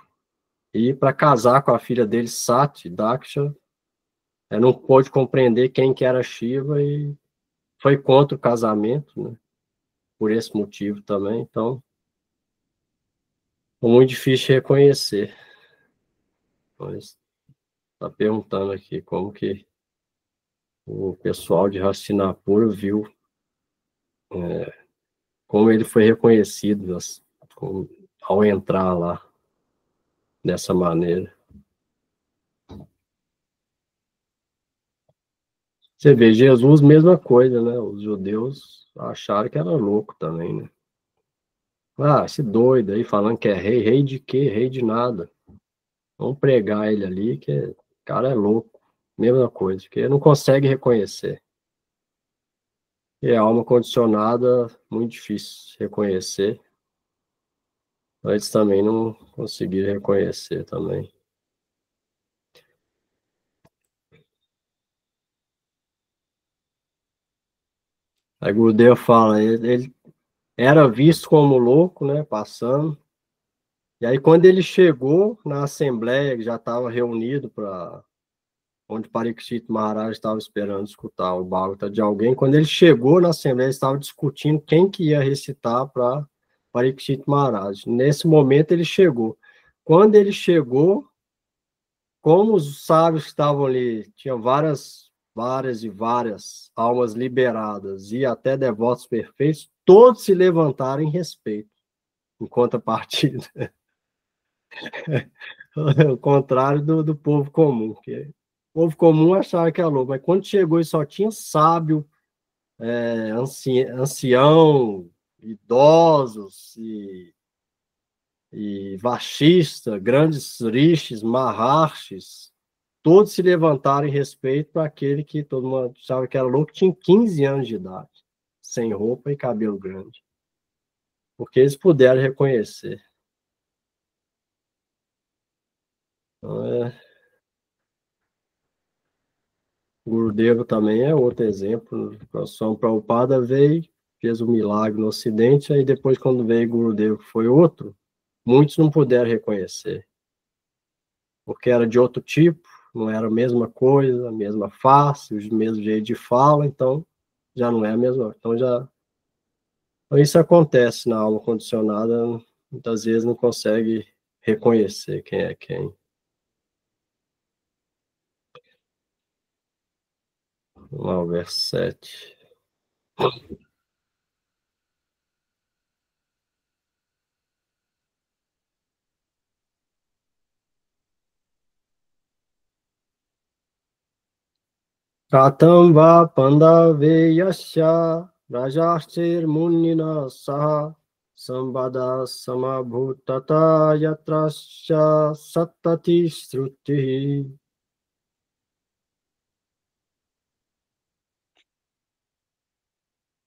e para casar com a filha dele, Sati, Daksha, não pôde compreender quem que era Shiva e foi contra o casamento, né? Por esse motivo também. Então, é muito difícil reconhecer. Mas está perguntando aqui como que o pessoal de Hastinapura viu como ele foi reconhecido ao entrar lá dessa maneira. Você vê, Jesus, mesma coisa, né? Os judeus acharam que era louco também, né? Ah, esse doido aí falando que é rei, rei de quê? Rei de nada. Vamos pregar ele ali, que o cara é louco. Mesma coisa, porque não consegue reconhecer. E a alma condicionada, muito difícil reconhecer. Eles também não conseguiram reconhecer também. Aí Gurdjieff fala, ele era visto como louco, né, passando. E aí quando ele chegou na assembleia, que já estava reunido para onde Parikshit Maharaj estava esperando escutar o Bhagavata de alguém, quando ele chegou na assembleia, eles estavam discutindo quem que ia recitar para Parikshit Maharaj. Nesse momento ele chegou. Quando ele chegou, como os sábios que estavam ali, tinham várias almas liberadas e até devotos perfeitos, todos se levantaram em respeito, em contrapartida. O contrário do povo comum, que o povo comum achava que era louco, mas quando chegou e só tinha sábio, ancião, idosos e vachista, grandes rishis, maharshis, todos se levantaram em respeito para aquele que todo mundo achava que era louco, tinha 15 anos de idade, sem roupa e cabelo grande. Porque eles puderam reconhecer. Então, Gurudeva também é outro exemplo. O Swami Prabhupada veio, fez um milagre no Ocidente, aí depois, quando veio Gurudeva, foi outro, muitos não puderam reconhecer. Porque era de outro tipo, não era a mesma coisa, a mesma face, o mesmo jeito de fala, então já não é a mesma. Então isso acontece na alma condicionada, muitas vezes não consegue reconhecer quem é quem. Vamos lá, o verso 7. Katham va pandave yasya rajashtir munina saha sambada samabhutata yatrasya sattati sruti.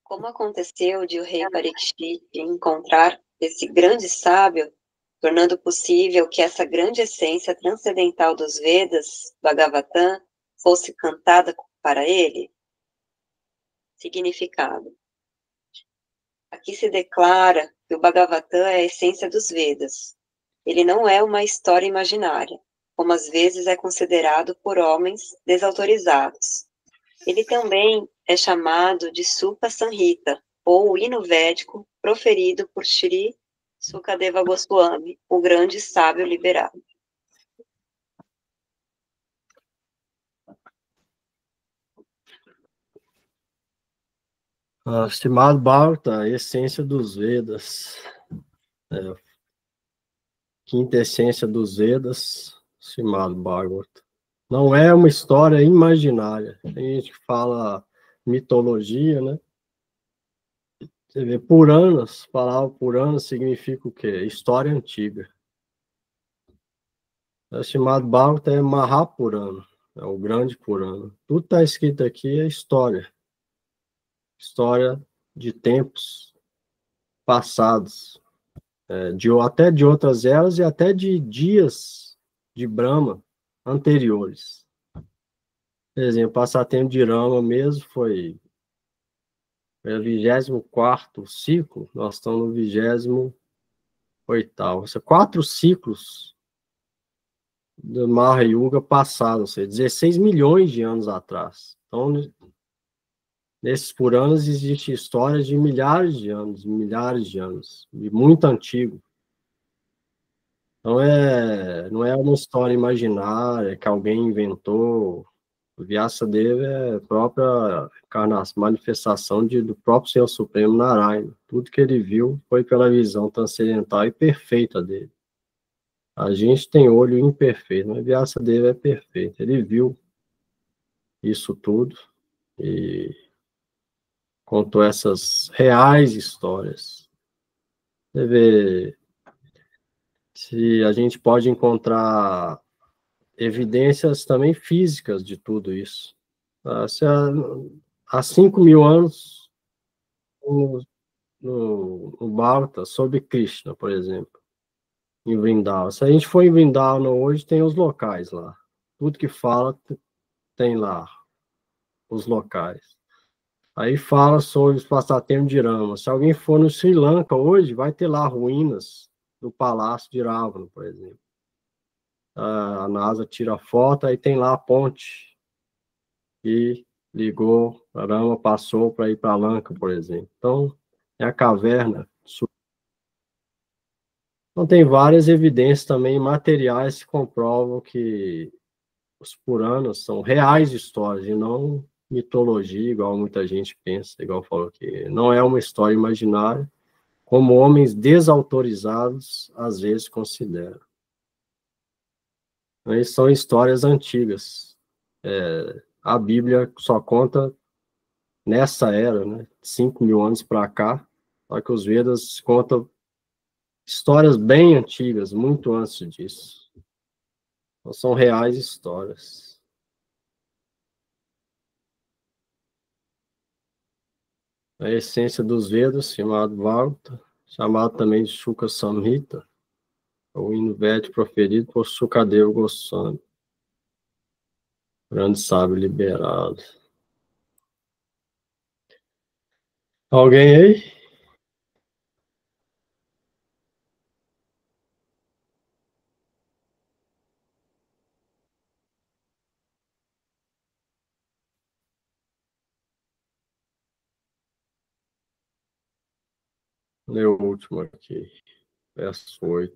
Como aconteceu de o rei Parikshit encontrar esse grande sábio, tornando possível que essa grande essência transcendental dos Vedas, Bhagavatam, fosse cantada para ele? Significado. Aqui se declara que o Bhagavatam é a essência dos Vedas. Ele não é uma história imaginária, como às vezes é considerado por homens desautorizados. Ele também é chamado de Supa Samhita, ou hino védico, proferido por Shri Sukadeva Goswami, o grande sábio liberado. Estimado Bhagavata, a essência dos Vedas, quinta essência dos Vedas, estimado Bhagavata. Não é uma história imaginária. Tem gente que fala mitologia, né? Você vê, Puranas, a palavra Purana significa o quê? História antiga. O chamado Bhagavata é Mahapurana, é o grande Purana. Tudo está escrito aqui é história. História de tempos passados, até de outras eras e até de dias de Brahma anteriores. Por exemplo, o passatempo de Rama mesmo foi o 24º ciclo, nós estamos no 28º. São 4 ciclos do Maha Yuga passaram, ou seja, 16 milhões de anos atrás. Então, nesses Puranas existem histórias de milhares de anos, de muito antigo. Então, não é uma história imaginária que alguém inventou, O Vyasadeva é a própria manifestação do próprio Senhor Supremo Narayana. Tudo que ele viu foi pela visão transcendental e perfeita dele. A gente tem olho imperfeito, mas Vyasadeva é perfeito. Ele viu isso tudo e contou essas reais histórias. Você vê se a gente pode encontrar evidências também físicas de tudo isso. Há 5.000 anos, no Bharata, sobre Krishna, por exemplo, em Vrindavan. Se a gente for em Vrindavan hoje, tem os locais lá. Tudo que fala tem lá, os locais. Aí fala sobre os passatempos de Rama. Se alguém for no Sri Lanka hoje, vai ter lá ruínas do Palácio de Ravana, por exemplo. A NASA tira foto, aí tem lá a ponte que ligou, a Rama passou para ir para Lanka, por exemplo. Então, é a caverna. Então, tem várias evidências também materiais que comprovam que os Puranas são reais histórias e não mitologia, igual muita gente pensa, igual falou que não é uma história imaginária, como homens desautorizados às vezes consideram. Mas são histórias antigas. A Bíblia só conta nessa era, né, 5.000 anos para cá, só que os Vedas contam histórias bem antigas, muito antes disso. Então, são reais histórias. A essência dos Vedas, chamado Bharata, chamado também de Shuka Samhita, o hino védico proferido por Sukadeva Goswami, grande sábio liberado. Alguém aí? Lê o último aqui, verso 8.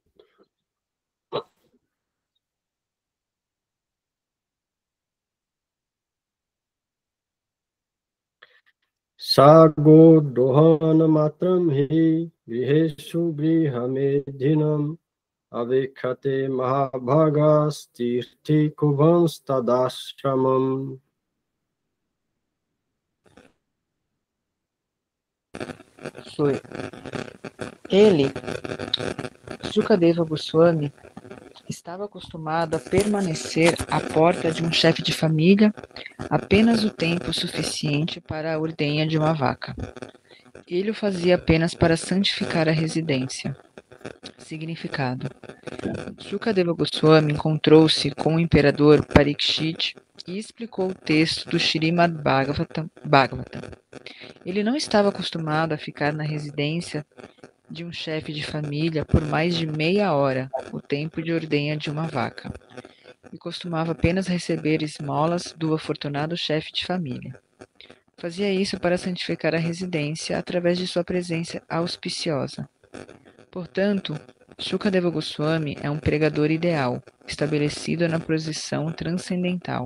Sago dohana matram hi griheshu grihamedhinam avikate mahabhagas tirthi kubhams tadashramam. Foi. Ele, Sukadeva Goswami, estava acostumado a permanecer à porta de um chefe de família apenas o tempo suficiente para a ordenha de uma vaca. Ele o fazia apenas para santificar a residência. Significado: Sukadeva Goswami encontrou-se com o imperador Parikshit e explicou o texto do Srimad Bhagavatam. Ele não estava acostumado a ficar na residência de um chefe de família por mais de meia hora, o tempo de ordenha de uma vaca, e costumava apenas receber esmolas do afortunado chefe de família. Fazia isso para santificar a residência através de sua presença auspiciosa. Portanto, Sukadeva Goswami é um pregador ideal, estabelecido na posição transcendental.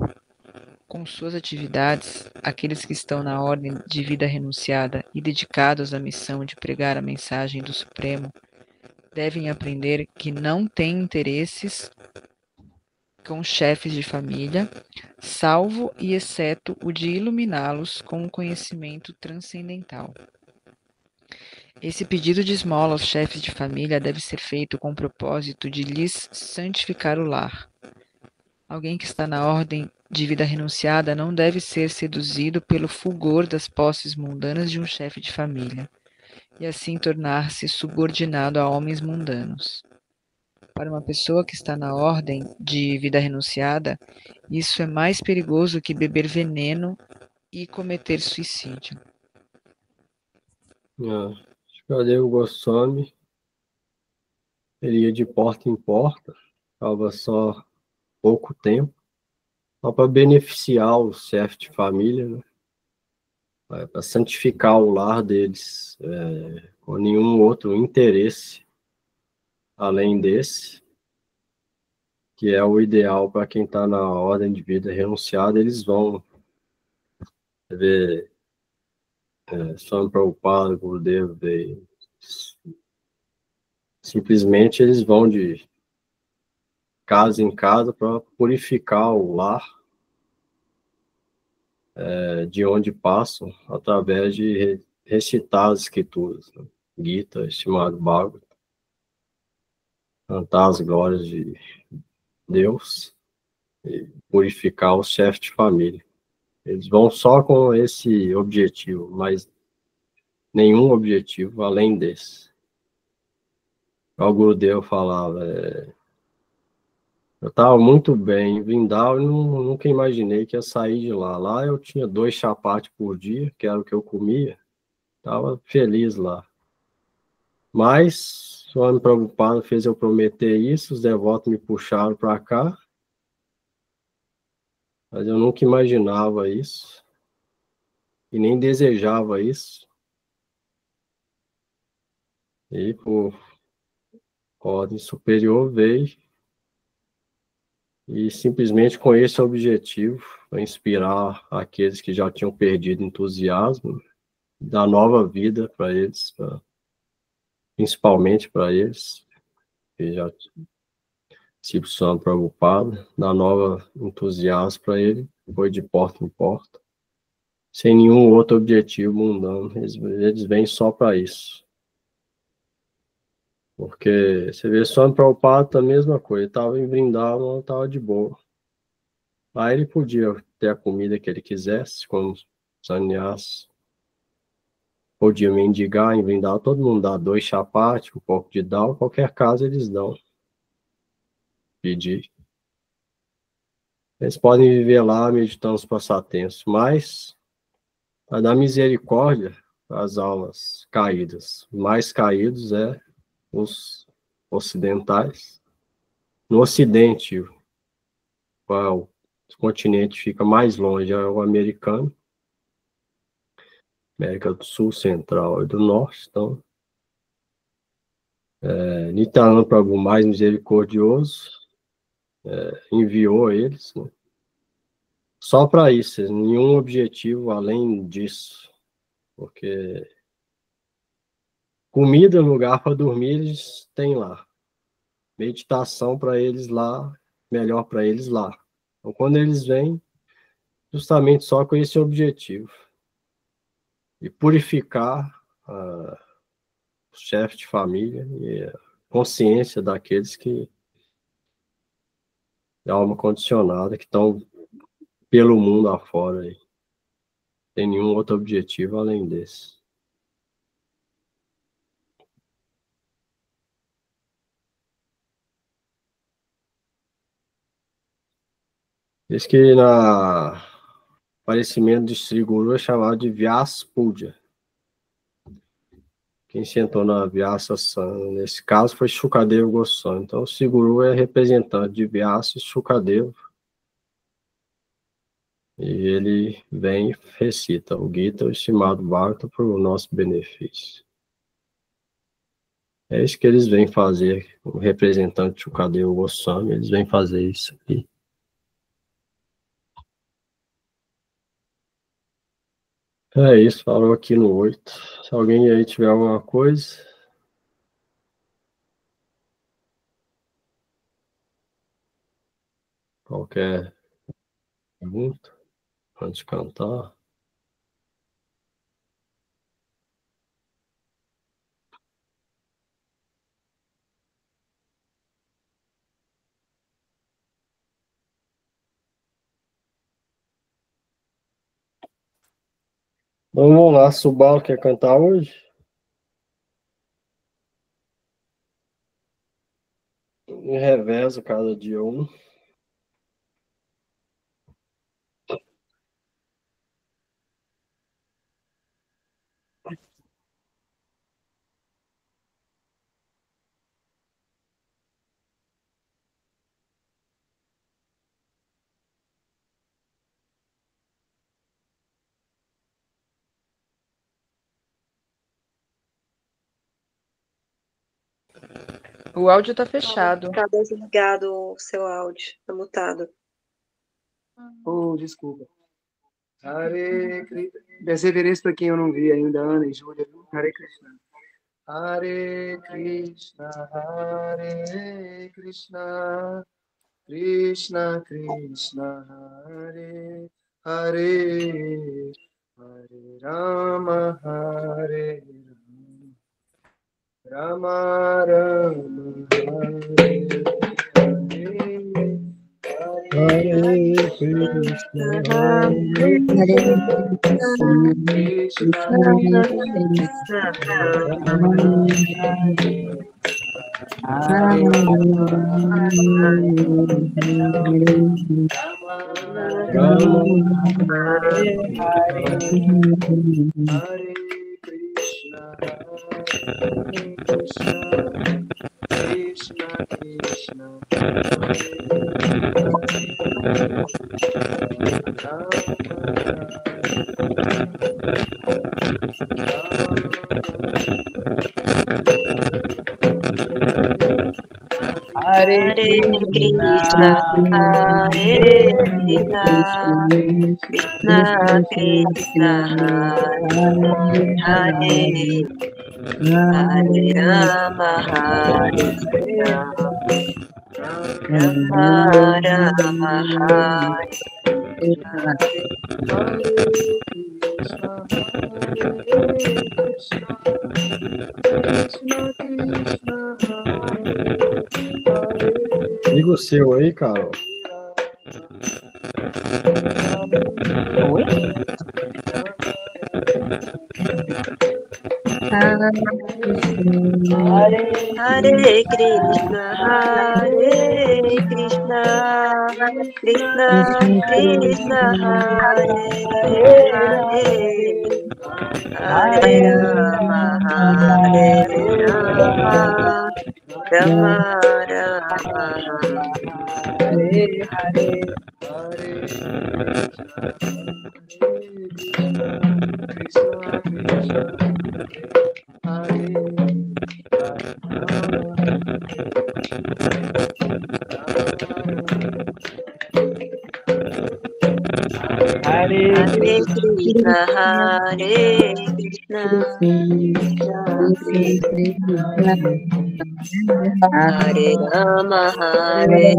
Com suas atividades, aqueles que estão na ordem de vida renunciada e dedicados à missão de pregar a mensagem do Supremo devem aprender que não têm interesses com chefes de família, salvo e exceto o de iluminá-los com o conhecimento transcendental. Esse pedido de esmola aos chefes de família deve ser feito com o propósito de lhes santificar o lar. Alguém que está na ordem de vida renunciada não deve ser seduzido pelo fulgor das posses mundanas de um chefe de família, e assim tornar-se subordinado a homens mundanos. Para uma pessoa que está na ordem de vida renunciada, isso é mais perigoso que beber veneno e cometer suicídio. Sukadeva Goswami, ele ia de porta em porta, ficava só pouco tempo, só para beneficiar o chefe de família, né? Para santificar o lar deles, com nenhum outro interesse além desse. que é o ideal para quem está na ordem de vida renunciada, eles vão ver Swami Prabhupada, Gurudev, simplesmente eles vão de casa em casa para purificar o lar de onde passam, através de recitar as escrituras, né? Gita, estimado Bhagavad, cantar as glórias de Deus e purificar o chefe de família. Eles vão só com esse objetivo, mas nenhum objetivo além desse. O Gurudev falava, eu estava muito bem em Vrindavan, nunca imaginei que ia sair de lá. Lá eu tinha 2 chapates por dia, que era o que eu comia, estava feliz lá. Mas o Swami Prabhupada fez eu prometer isso, os devotos me puxaram para cá, mas eu nunca imaginava isso, e nem desejava isso. E por ordem superior veio, e simplesmente com esse objetivo, para inspirar aqueles que já tinham perdido entusiasmo, dar nova vida para eles, principalmente para eles, que já se Swami Prabhupada, dar nova entusiasmo para ele, foi de porta em porta, sem nenhum outro objetivo mundano, eles vêm só para isso. Porque você vê Swami Prabhupada, a mesma coisa, estava em Vrindavan, estava de boa. Aí ele podia ter a comida que ele quisesse, como sannyas, podia mendigar em Vrindavan, todo mundo dá 2 chapates, um pouco de dal, qualquer caso eles dão, pedir. Eles podem viver lá meditando os passatempos, mas a dar misericórdia às almas caídas. Mais caídos os ocidentais. No Ocidente, o continente fica mais longe, é o americano, América do Sul, Central e do Norte. Então, Nityananda Prabhu, mais misericordioso, enviou eles, né? Só para isso, nenhum objetivo além disso, porque comida, lugar para dormir, eles têm lá. Meditação para eles lá, melhor para eles lá. Então, quando eles vêm, justamente só com esse objetivo, de purificar o chefe de família e a consciência daqueles que de alma condicionada, que estão pelo mundo afora aí. Tem nenhum outro objetivo além desse. Diz que na aparecimento de Sri Guru é chamado de Vyasa Puja. Quem sentou na Vyasa nesse caso foi Shukadeva Goswami. Então, o Sri Guru é representante de Vyasa e Shukadeva. E ele vem e recita o Gita, o estimado Bhagavata, para o nosso benefício. É isso que eles vêm fazer, o representante de Shukadeva Goswami, eles vêm fazer isso aqui. É isso, falou aqui no 8. Se alguém aí tiver alguma coisa. Qualquer pergunta antes de cantar. Então, vamos lá, Subalo quer cantar hoje? Em reverso, cada dia um. O áudio tá fechado. Tá desligado o seu áudio, tá mutado. Oh, desculpa. Hare Krishna. Perseverência para quem eu não vi ainda, Ana e Júlia. Hare Krishna. Hare Krishna, Hare Krishna, Krishna Krishna, Hare Hare, Hare Rama, Hare Rama, Rama Rama, Hare Hare, Hare Krishna, Hare Hare Krishna, Hare Krishna, Krishna Krishna, Hare Hare, Hare Rama, Hare Rama, Rama Rama, Liga o seu aí, Carol. Hare Krishna, Hare Krishna, Krishna Krishna, Hare Hare, Hare Rama, Hare Rama, Rama Rama, Hare Hare. Hare Krishna, Hare Krishna, Hare Rama, Hare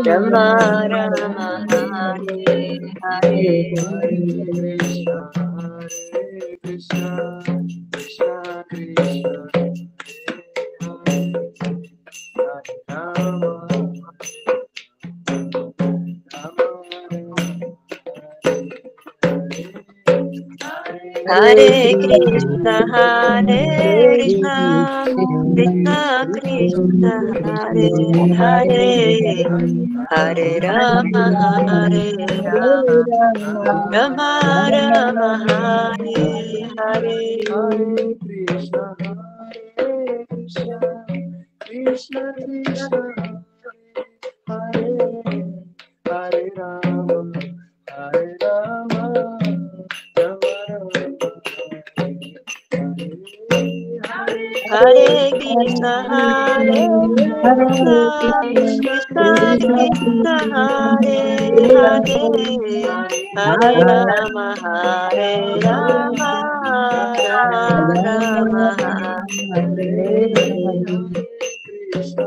Rama, Rama Rama, Hare Hare. Hare Krishna, Hare Krishna, Krishna Krishna, Hare Hare, Hare Rama, Hare Rama, Rama Rama, Hare Hare. Hare Krishna, Hare Krishna, Krishna Krishna, Hare Hare Rama, Hare Rama, Hare Krishna, Hare Krishna, Krishna Krishna, Hare Hare, Hare Rama, Hare Rama, Rama Rama, Hare Krishna,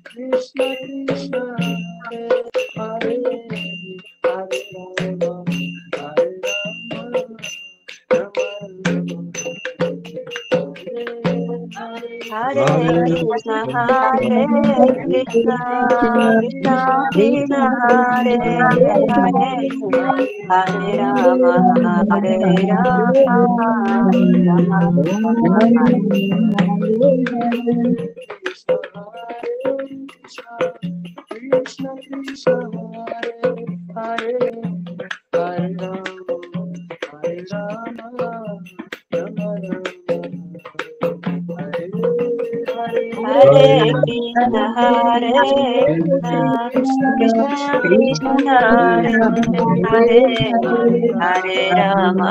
Krishna Krishna, Hare Hare Rama, Hare Rama, Hare Krishna, Hare Krishna, Krishna Krishna, Hare Hare, Hare Rama, Hare Rama, Krishna Krishna, Hare Hare Rama, Hare Rama, Rama Rama, Hare Hare. Hare Krishna Hare Krishna Krishna Krishna Hare Hare Hare Rama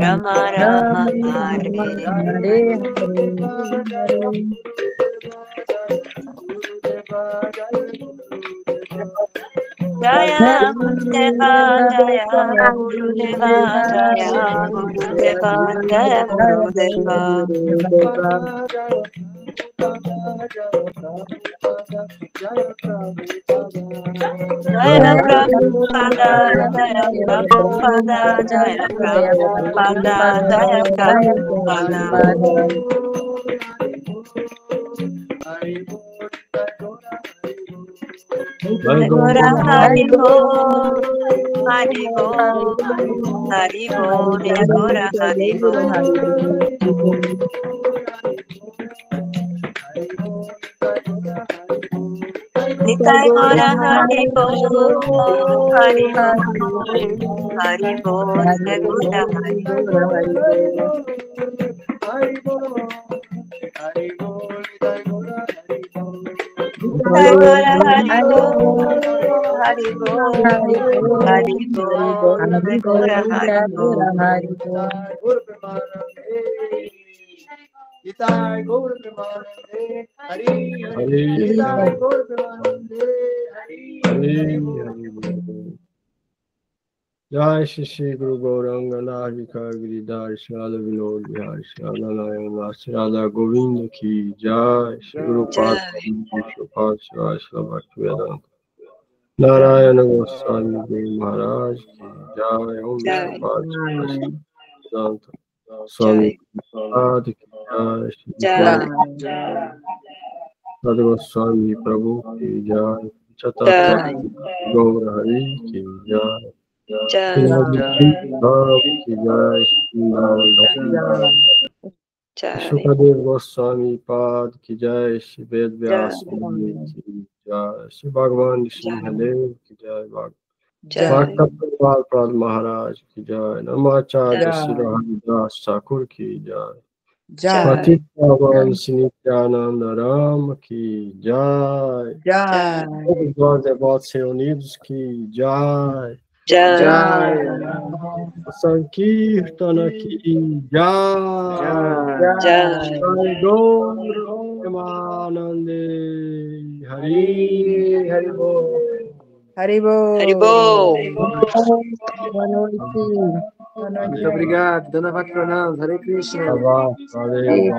Rama Rama Hare Jaya Gurudeva Jaya Gurudeva Jaya Gurudeva Jaya Gurudeva Jaya Prabhupada Jaya Prabhupada Jaya Prabhupada Jaya Prabhupada Gora Hari Bol Hari Bol Hari Bol Gora Hari Bol Nitai Gora Hari Bol Hari Bol Hari Bol Gora Hari Nitai Gora Hari Bol Hari Bol Hari Bol Gora Hari Bol Nitai Gaur Premanande, Hari Hari Nitai Gaur Premanande, Hari Jai Shri Guru Gauranga Nahika Giridhar Shala Vinod Vihar Shala Nayana Shala Govinda Ki Jai Shri Guru Padma Prabhupada Shala Bhakti Vedanta Narayana Goswami Guru Maharaj Ki Jai Om Prabhupada Vedanta Swami Prabhupada Ki Jai Shri Goswami Prabhu Ki Jai Chatata Gaur Hari Ki Jai Shukadev Goswami Pad Ki Jai Shri Ved Vyas Muni Ki Jai Shri Bhagavan Sinhadev Ki Jai Bhakta Prabhupada Maharaj Ki Jai Namacharya Shri Haridas Thakur Ki Jai Patit Pavan Nityananda Ram Ki Jai Todos nós devotos reunidos Ki Jai Sankirtana Ki Jai Jai Gaur Premanande Hari Hari Bol Boa noite. Muito obrigado, Dona Vakrananda, Hare Krishna. Valeu.